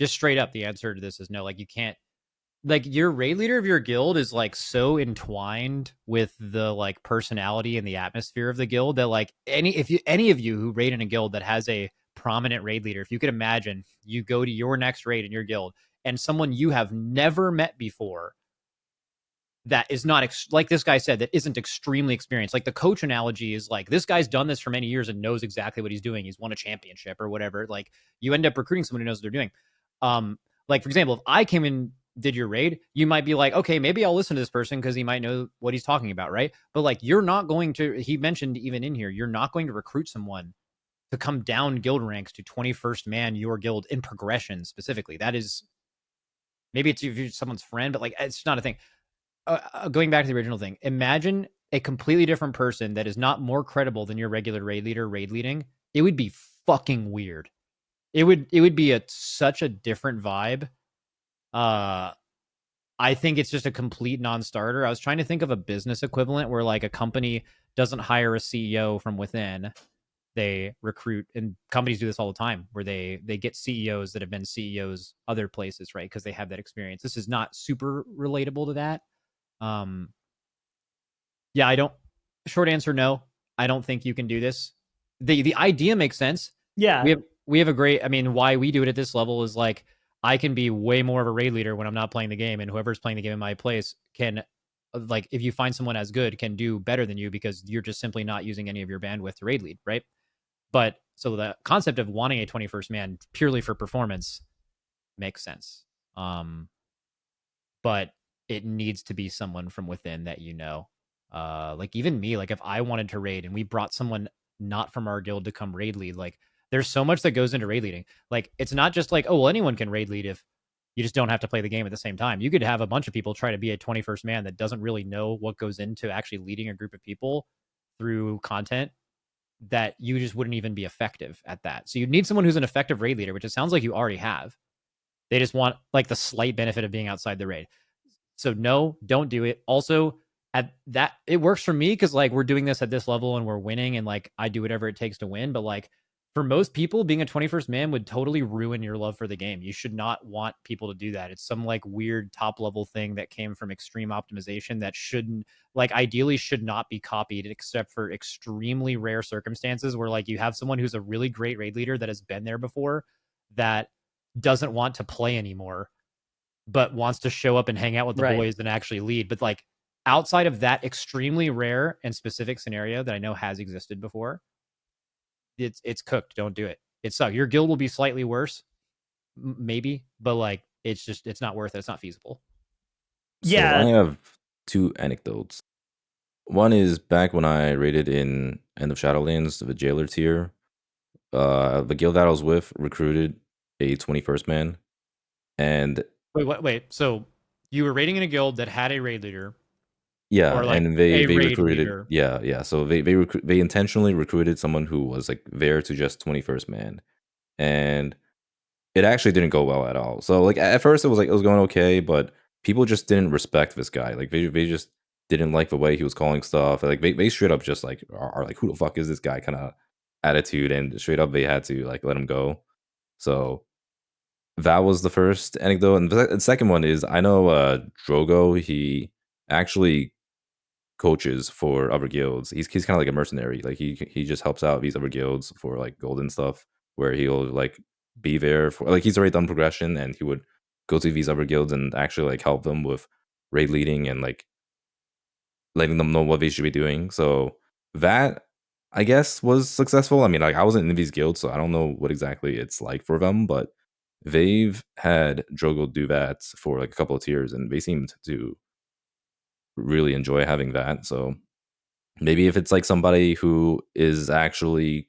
Just straight up, the answer to this is no. Like you can't. Like your raid leader of your guild is like so entwined with the like personality and the atmosphere of the guild that like any of you who raid in a guild that has a prominent raid leader, if you could imagine you go to your next raid in your guild and someone you have never met before that is not like this guy said, that isn't extremely experienced. Like the coach analogy is like, this guy's done this for many years and knows exactly what he's doing. He's won a championship or whatever. Like you end up recruiting someone who knows what they're doing. Like for example, if I came in, did your raid, you might be like, okay, maybe I'll listen to this person because he might know what he's talking about, right? But like, you're not going to, he mentioned even in here, you're not going to recruit someone to come down guild ranks to 21st man your guild in progression specifically. That is, maybe it's if you're someone's friend, but like, it's not a thing. Going back to the original thing, imagine a completely different person that is not more credible than your regular raid leader raid leading. It would be fucking weird. It would be such a different vibe. I think it's just a complete non-starter. I was trying to think of a business equivalent where like a company doesn't hire a CEO from within. They recruit, and companies do this all the time, where they get CEOs that have been CEOs other places, right? Because they have that experience. This is not super relatable to that. Yeah, I don't. Short answer, no. I don't think you can do this. The idea makes sense. Yeah, we have a great. I mean, why we do it at this level is like I can be way more of a raid leader when I'm not playing the game, and whoever's playing the game in my place can like if you find someone as good, can do better than you because you're just simply not using any of your bandwidth to raid lead, right? But so the concept of wanting a 21st man purely for performance makes sense. But it needs to be someone from within that you know. Like even me, like if I wanted to raid and we brought someone not from our guild to come raid lead, like there's so much that goes into raid leading. Like it's not just like, oh, well, anyone can raid lead if you just don't have to play the game at the same time. You could have a bunch of people try to be a 21st man that doesn't really know what goes into actually leading a group of people through content, that you just wouldn't even be effective at that. So you need someone who's an effective raid leader, which it sounds like you already have. They just want like the slight benefit of being outside the raid. So no, don't do it. Also, at that, it works for me because like we're doing this at this level and we're winning, and like I do whatever it takes to win. But like for most people, being a 21st man would totally ruin your love for the game. You should not want people to do that. It's some like weird top level thing that came from extreme optimization that shouldn't, like ideally should not be copied, except for extremely rare circumstances where like you have someone who's a really great raid leader that has been there before that doesn't want to play anymore, but wants to show up and hang out with the boys and actually lead. But like outside of that extremely rare and specific scenario that I know has existed before, it's cooked. Don't do it. It sucks. Your guild will be slightly worse, maybe, but like it's not worth it. It's not feasible. So I have two anecdotes. One is back when I raided in End of Shadowlands, the jailer tier. The guild that I was with recruited a 21st man, and wait. So you were raiding in a guild that had a raid leader. Yeah, like and they recruited. Leader. Yeah. So they intentionally recruited someone who was like there to just 21st man, and it actually didn't go well at all. So like at first it was going okay, but people just didn't respect this guy. Like they just didn't like the way he was calling stuff. Like they straight up just like are like, who the fuck is this guy kind of attitude, and straight up they had to like let him go. So that was the first anecdote, and the second one is I know Drogo, he actually coaches for other guilds. He's kind of like a mercenary. Like he just helps out these other guilds for like gold and stuff, where he'll like be there for like he's already done progression, and he would go to these other guilds and actually like help them with raid leading and like letting them know what they should be doing. So that I guess was successful. I mean, like I wasn't in these guilds, so I don't know what exactly it's like for them, but they've had Drogo do that for like a couple of tiers, and they seemed to really enjoy having that. So maybe if it's like somebody who is actually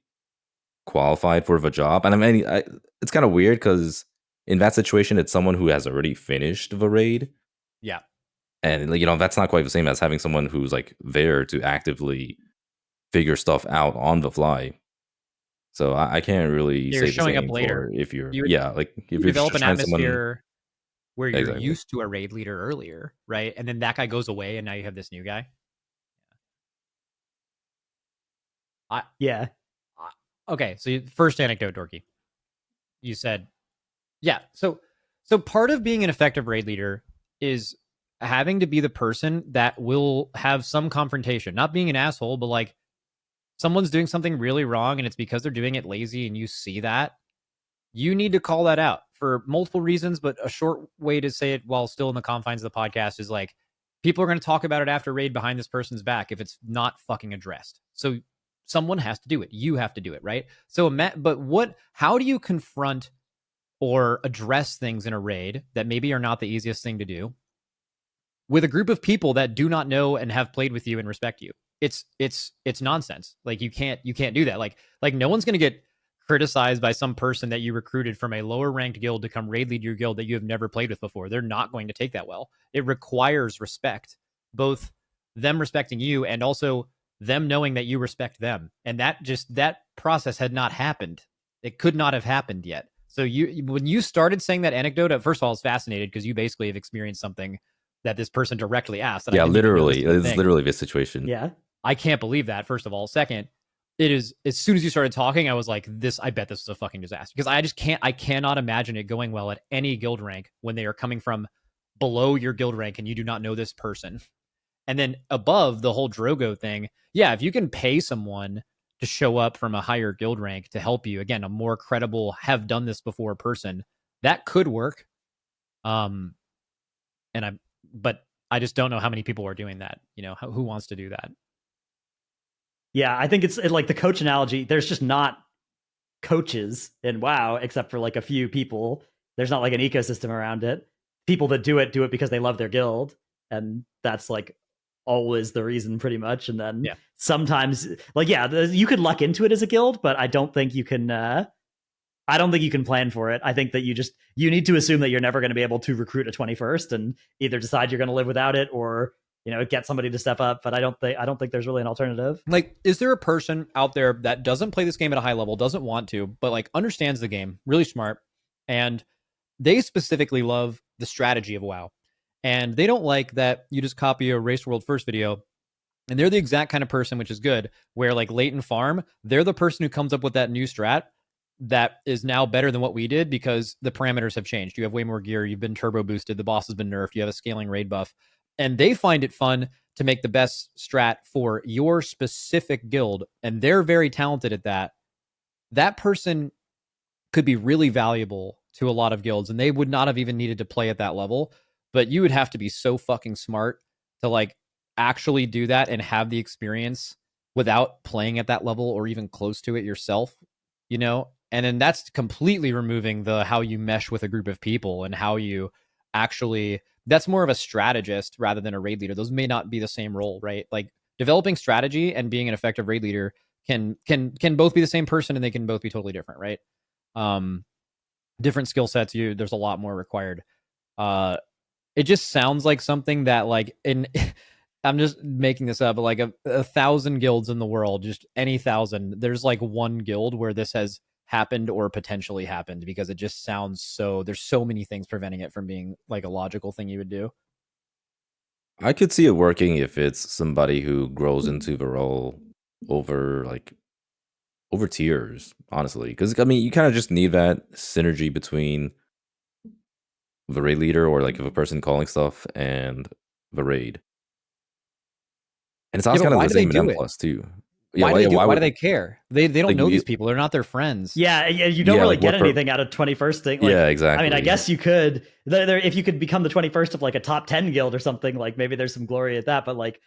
qualified for the job, and I mean, it's kind of weird because in that situation, it's someone who has already finished the raid. Yeah, and like, that's not quite the same as having someone who's like there to actively figure stuff out on the fly. So I can't really say showing the same up later. if you're you like if you you're develop just an atmosphere someone, where you're exactly. used to a raid leader earlier, right? And then that guy goes away, and now you have this new guy. Okay, so first anecdote, Dorky. You said, yeah. So part of being an effective raid leader is having to be the person that will have some confrontation, not being an asshole, but like someone's doing something really wrong and it's because they're doing it lazy and you see that. You need to call that out for multiple reasons, but a short way to say it while still in the confines of the podcast is like, people are going to talk about it after raid behind this person's back if it's not fucking addressed. So someone has to do it. You have to do it, right? So, but how do you confront or address things in a raid that maybe are not the easiest thing to do with a group of people that do not know and have played with you and respect you? It's nonsense. Like you can't do that. Like no one's going to get criticized by some person that you recruited from a lower ranked guild to come raid lead your guild that you have never played with before. They're not going to take that well. It requires respect, both them respecting you and also them knowing that you respect them. And that process had not happened. It could not have happened yet. So when you started saying that anecdote, first of all, I was fascinated because you basically have experienced something that this person directly asked. Yeah, literally. It's literally this situation. Yeah. I can't believe that, first of all. Second, it is, as soon as you started talking, I was like, I bet this is a fucking disaster. Because I cannot imagine it going well at any guild rank when they are coming from below your guild rank and you do not know this person. And then above the whole Drogo thing, yeah, if you can pay someone to show up from a higher guild rank to help you, again, a more credible, have done this before person, that could work. But I just don't know how many people are doing that. You know, who wants to do that? Yeah, I think it's like the coach analogy. There's just not coaches in WoW except for like a few people. There's not like an ecosystem around it. People that do it because they love their guild, and that's like always the reason pretty much. And then sometimes like you could luck into it as a guild, but I don't think you can plan for it. I think that you need to assume that you're never going to be able to recruit a 21st and either decide you're going to live without it or get somebody to step up. But I don't think there's really an alternative. Like, is there a person out there that doesn't play this game at a high level, doesn't want to, but like understands the game, really smart, and they specifically love the strategy of WoW, and they don't like that you just copy a Race World First video, and they're the exact kind of person, which is good, where like Leighton Farm, they're the person who comes up with that new strat that is now better than what we did because the parameters have changed. You have way more gear, you've been turbo boosted, the boss has been nerfed, you have a scaling raid buff, and they find it fun to make the best strat for your specific guild, and they're very talented at that. That person could be really valuable to a lot of guilds, and they would not have even needed to play at that level, but you would have to be so fucking smart to like actually do that and have the experience without playing at that level or even close to it yourself, and then that's completely removing the how you mesh with a group of people and how you actually, that's more of a strategist rather than a raid leader. Those may not be the same role, right? Like developing strategy and being an effective raid leader can both be the same person, and they can both be totally different, right? Different skill sets, there's a lot more required. It just sounds like something that like I'm just making this up, but like a 1,000 guilds in the world, just any 1,000, there's like one guild where this has happened or potentially happened, because it just sounds there's so many things preventing it from being like a logical thing you would do. I could see it working if it's somebody who grows into the role over tiers, honestly, because I mean you kind of just need that synergy between the raid leader, or like if a person calling stuff, and the raid. And it sounds kind of the same in M+ too. Why do they care? They don't know these people. They're not their friends. Yeah, you don't really get anything out of 21st thing. Like, yeah, exactly. I mean, I guess you could. If you could become the 21st of like a top 10 guild or something, like maybe there's some glory at that. But like,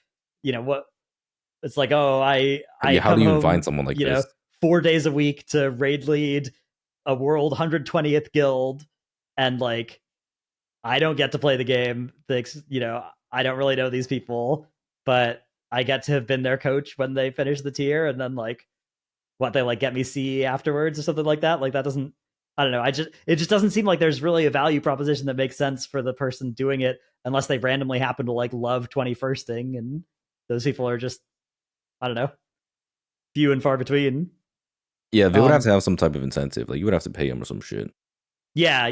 what? It's like, how do you find someone like this? 4 days a week to raid lead a world 120th guild, and like, I don't get to play the game. I don't really know these people, but I get to have been their coach when they finish the tier, and then like they like get me CE afterwards or something like that. Like that doesn't, I don't know. It just doesn't seem like there's really a value proposition that makes sense for the person doing it, unless they randomly happen to like love 21sting, and those people are just, I don't know, few and far between. Yeah, they would have to have some type of incentive. Like you would have to pay them or some shit. Yeah,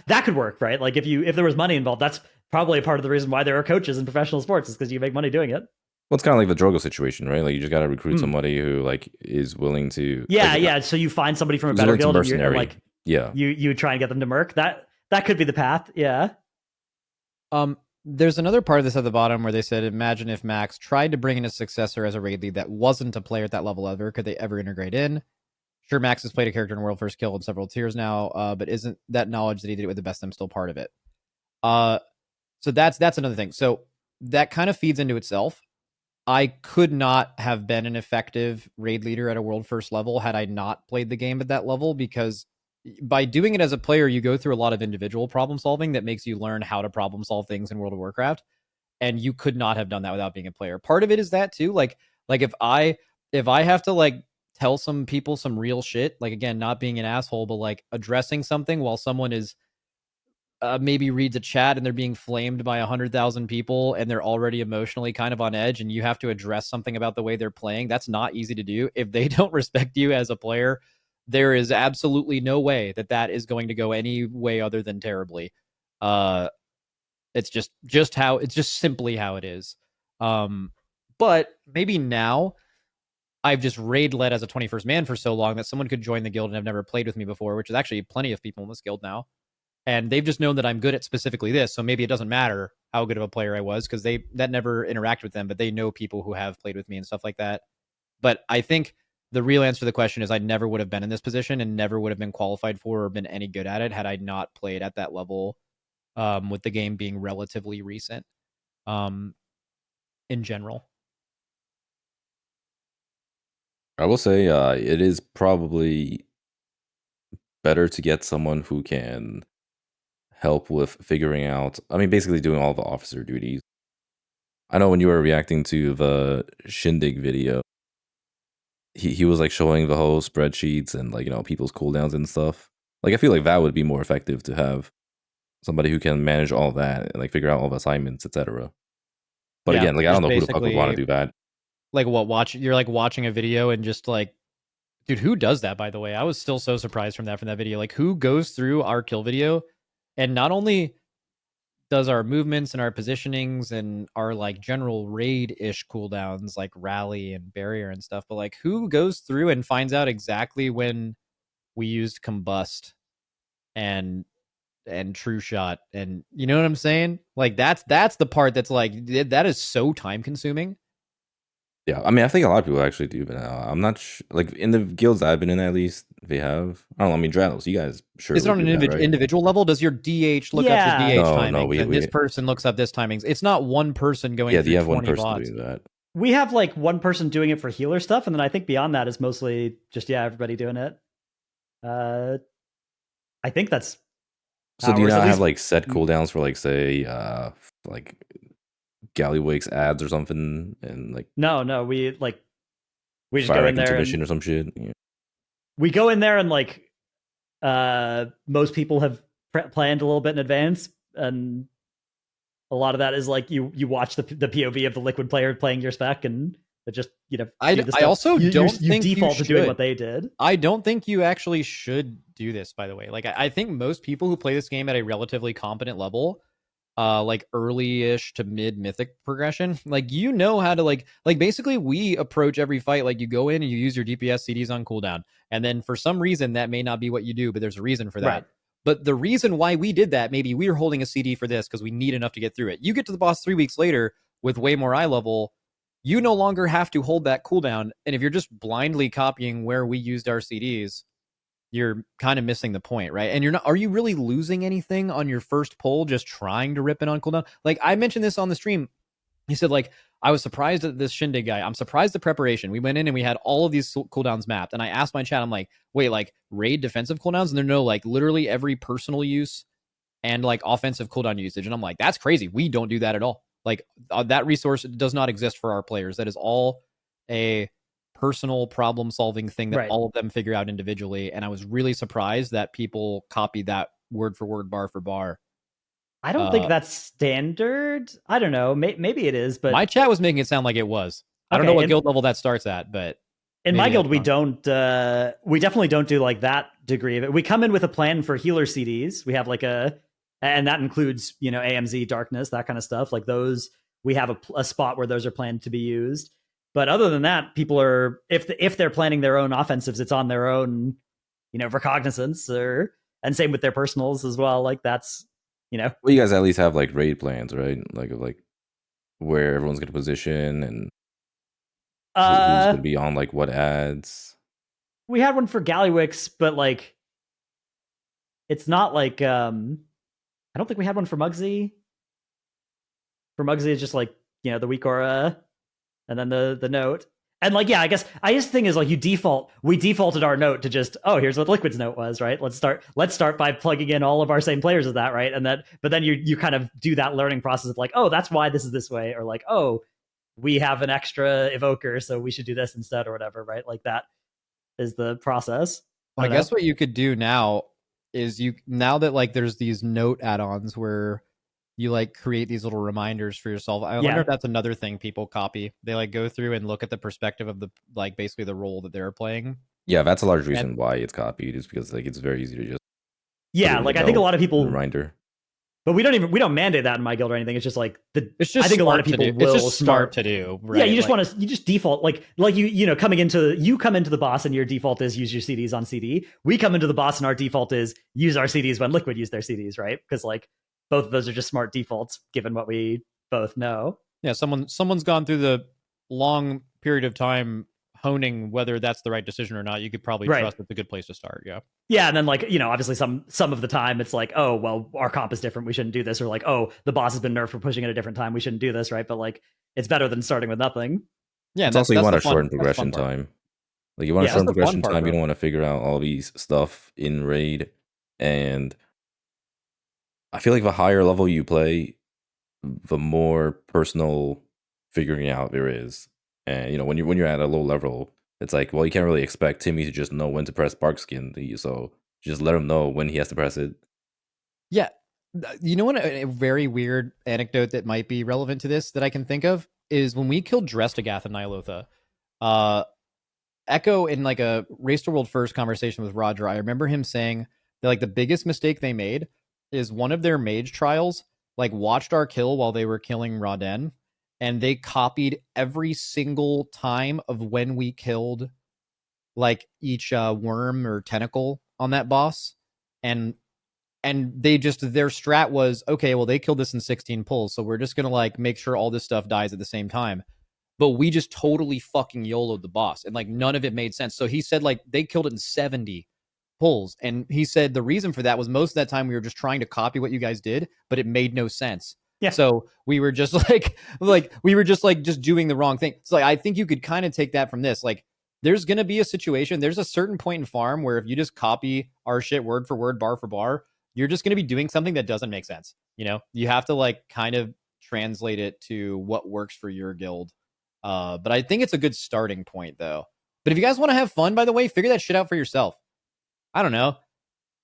that could work, right? Like if there was money involved, that's probably a part of the reason why there are coaches in professional sports, is because you make money doing it. Well, it's kind of like the Drogo situation, right? Like you just got to recruit somebody who like is willing to. Yeah. So you find somebody from a better guild, and you're like, yeah, you try and get them to merc. That could be the path. Yeah. There's another part of this at the bottom where they said, imagine if Max tried to bring in a successor as a raid lead that wasn't a player at that level ever. Could they ever integrate in? Sure, Max has played a character in World First Kill in several tiers now, but isn't that knowledge that he did it with the best them still part of it? So that's another thing. So that kind of feeds into itself. I could not have been an effective raid leader at a World First level had I not played the game at that level, because by doing it as a player, you go through a lot of individual problem solving that makes you learn how to problem solve things in World of Warcraft. And you could not have done that without being a player. Part of it is that too. Like if I have to like tell some people some real shit, like again, not being an asshole, but like addressing something while someone is maybe reads a chat and they're being flamed by 100,000 people and they're already emotionally kind of on edge, and you have to address something about the way they're playing. That's not easy to do. If they don't respect you as a player, there is absolutely no way that is going to go any way other than terribly. It's just simply how it is. But maybe now I've just raid led as a 21st man for so long that someone could join the guild and have never played with me before, which is actually plenty of people in this guild now. And they've just known that I'm good at specifically this. So maybe it doesn't matter how good of a player I was, because that never interact with them, but they know people who have played with me and stuff like that. But I think the real answer to the question is I never would have been in this position and never would have been qualified for or been any good at it had I not played at that level, with the game being relatively recent. in general. I will say it is probably better to get someone who can help with figuring out, I mean, basically doing all the officer duties. I know when you were reacting to the Shindig video, he was like showing the whole spreadsheets and like, people's cooldowns and stuff. Like, I feel like that would be more effective to have somebody who can manage all that and like figure out all the assignments, etc. But Yeah, again, like I don't just know who the fuck would want to basically do that. like you're like watching a video and just like, dude, who does that, by the way? I was still so surprised from that video. Like, who goes through our kill video and not only does our movements and our positionings and our like general raid-ish cooldowns like rally and barrier and stuff, but like who goes through and finds out exactly when we used combust and true shot, and you know what I'm saying? Like that's the part that's like that is so time consuming. Yeah, I mean, I think a lot of people actually do, but I'm not like in the guilds I've been in, at least they have. I don't know. I mean, Dratnos, you guys sure Is it would on do an that, right? individual level? Does your DH look up Yeah. the DH No, timings, and we this person looks up this timings? It's not one person going yeah, through you have 20 one person bots. doing that. We have like one person doing it for healer stuff, and then I think beyond that is mostly just everybody doing it. I think that's So do you ours, at not have least- like set cooldowns for like say like Gallywake's ads or something, and like No, we just fire go in there intermission and or some shit? Yeah. we go in there and like most people have planned a little bit in advance, and a lot of that is like you watch the POV of the liquid player playing your spec, and it just I do the stuff. also don't you think you default to doing should. what they did. I don't think you actually should do this, by the way. Like, I think most people who play this game at a relatively competent level, like early-ish to mid-mythic progression, like, you know how to, like basically we approach every fight, like, you go in and you use your DPS CDs on cooldown, and then for some reason, that may not be what you do, but there's a reason for that. Right. But the reason why we did that, maybe we were holding a CD for this because we need enough to get through it. You get to the boss 3 weeks later with way more eye level, you no longer have to hold that cooldown. And if you're just blindly copying where we used our CDs, you're kind of missing the point, right? And are you really losing anything on your first pull just trying to rip it on cooldown? Like, I mentioned this on the stream. He said, like, I was surprised at this Shindig guy. I'm surprised at preparation. We went in and we had all of these cooldowns mapped. And I asked my chat, I'm like, wait, like raid defensive cooldowns? And they're no, like literally every personal use and like offensive cooldown usage. And I'm like, that's crazy. We don't do that at all. Like that resource does not exist for our players. That is all a personal problem solving thing that Right. all of them figure out individually. And I was really surprised that people copied that word for word, bar for bar. I don't think that's standard. I don't know. Maybe it is, but my chat was making it sound like it was. I don't know what guild level that starts at, but in my guild we don't. We definitely don't do like that degree of it. We come in with a plan for healer CDs. We have like and that includes AMZ, darkness, that kind of stuff. Like those, we have a spot where those are planned to be used. But other than that, people are if they're planning their own offensives, it's on their own, recognizance, and same with their personals as well. Like that's. Well, you guys at least have like raid plans, right? Like where everyone's gonna position and who's gonna be on like what ads. We had one for Gallywix, but like it's not like I don't think we had one for Mugsy. For Mugsy, it's just like the weak aura, and then the note. And like, I guess the thing is like we defaulted our note to just, here's what Liquid's note was, right? Let's start by plugging in all of our same players as that, right? And but then you kind of do that learning process of like, that's why this is this way, or like, we have an extra evoker, so we should do this instead, or whatever, right? Like that is the process. I guess what you could do now is now that like there's these note add-ons where you like create these little reminders for yourself. I wonder if that's another thing people copy. They like go through and look at the perspective of the like basically the role that they're playing. Yeah, that's a large reason why it's copied, is because like it's very easy to just like I think a lot of people reminder. But we don't mandate that in my guild or anything. It's just like I think a lot of people will it's just smart to do. Right? Yeah, you just you just default like you come into the boss and your default is use your CDs on CD. We come into the boss and our default is use our CDs when Liquid use their CDs, right? Because like both of those are just smart defaults given what we both know. Yeah, someone's gone through the long period of time honing whether that's the right decision or not, you could probably Right. trust it's a good place to start. Yeah. Yeah, and then like, obviously some of the time it's like, oh, well, our comp is different, we shouldn't do this, or like, oh, the boss has been nerfed for pushing at a different time, we shouldn't do this, right? But like, it's better than starting with nothing. Yeah, It's also you want the to shorten that's the fun progression part. time. Like you want to Yeah, shorten that's the fun progression part, time. You bro. don't want to figure out all these stuff in raid. And I feel like the higher level you play, the more personal figuring out there is. And when you're at a low level, it's like, well, you can't really expect Timmy to just know when to press Bark Skin. So just let him know when he has to press it. Yeah. You know what? A very weird anecdote that might be relevant to this that I can think of is when we killed Drestagath and Nihilotha, Echo in like a Race to World First conversation with Roger, I remember him saying that like the biggest mistake they made is one of their mage trials like watched our kill while they were killing Raden, and they copied every single time of when we killed like each worm or tentacle on that boss, and they just their strat was, okay, well they killed this in 16 pulls, so we're just gonna like make sure all this stuff dies at the same time. But we just totally fucking YOLO'd the boss, and like none of it made sense. So he said like they killed it in 70 pulls, and he said the reason for that was most of that time we were just trying to copy what you guys did, but it made no sense. Yeah. So we were just just doing the wrong thing. So like, I think you could kind of take that from this. Like there's gonna be a situation, there's a certain point in farm where if you just copy our shit word for word, bar for bar, you're just gonna be doing something that doesn't make sense. You have to like kind of translate it to what works for your guild. But I think it's a good starting point, though. But if you guys want to have fun, by the way, figure that shit out for yourself. I don't know.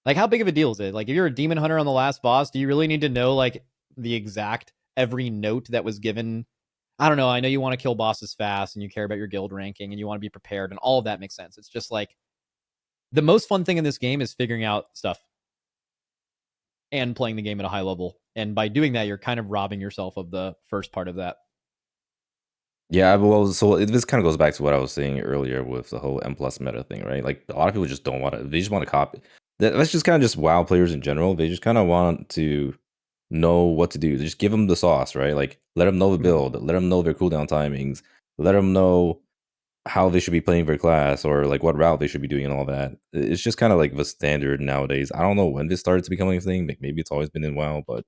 Like, how big of a deal is it? Like, if you're a demon hunter on the last boss, do you really need to know, like, the exact every note that was given? I don't know. I know you want to kill bosses fast and you care about your guild ranking and you want to be prepared, and all of that makes sense. It's just like the most fun thing in this game is figuring out stuff and playing the game at a high level. And by doing that, you're kind of robbing yourself of the first part of that. Yeah, well, so this kind of goes back to what I was saying earlier with the whole M plus meta thing, right? Like a lot of people just don't want to; they just want to copy. That's just kind of just WoW players in general. They just kind of want to know what to do. Just give them the sauce, right? Like let them know the build, let them know their cooldown timings, let them know how they should be playing their class or like what route they should be doing and all that. It's just kind of like the standard nowadays. I don't know when this started to becoming a thing. Maybe it's always been in WoW, but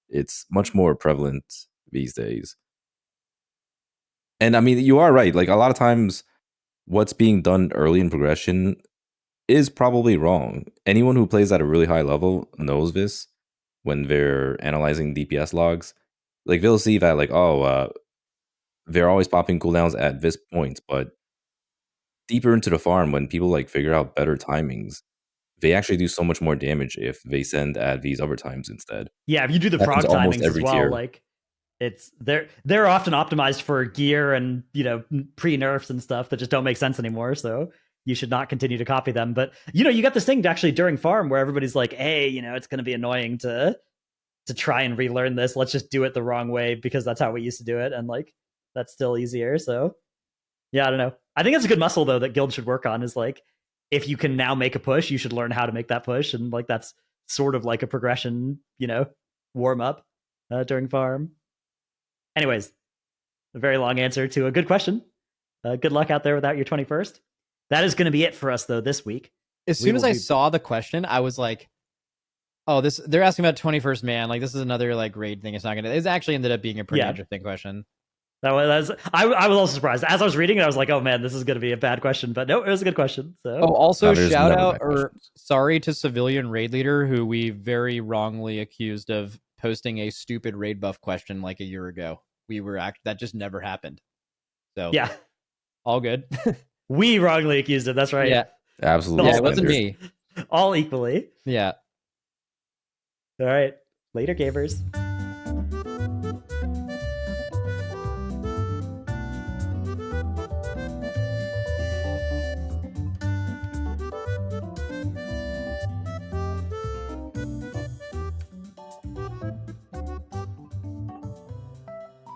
it's much more prevalent these days. And I mean, you are right. Like a lot of times, what's being done early in progression is probably wrong. Anyone who plays at a really high level knows this when they're analyzing DPS logs. Like they'll see that, like, they're always popping cooldowns at this point, but deeper into the farm, when people like figure out better timings, they actually do so much more damage if they send at these other times instead. Yeah, if you do the Happens frog almost timings as every well, tier. like they're often optimized for gear and pre-nerfs and stuff that just don't make sense anymore. So you should not continue to copy them. But you got this thing actually during farm where everybody's like, hey, it's going to be annoying to try and relearn this. Let's just do it the wrong way because that's how we used to do it, and like that's still easier. So yeah, I don't know. I think it's a good muscle though that guild should work on. Is like if you can now make a push, you should learn how to make that push, and like that's sort of like a progression, warm up during farm. Anyways, a very long answer to a good question. Good luck out there without your 21st. That is going to be it for us, though, this week. As soon as I saw the question, I was like, oh, they're asking about 21st man. Like, this is another, like, raid thing. It's actually ended up being a pretty interesting question. I was also surprised. As I was reading it, I was like, oh, man, this is going to be a bad question. But no, it was a good question. So. Oh, also, shout out, or sorry to civilian raid leader, who we very wrongly accused of posting a stupid raid buff question like a year ago. That just never happened. So yeah, all good. We wrongly accused it. That's right. Yeah, absolutely. Yeah, it wasn't me. All equally. Yeah. All right. Later, gamers.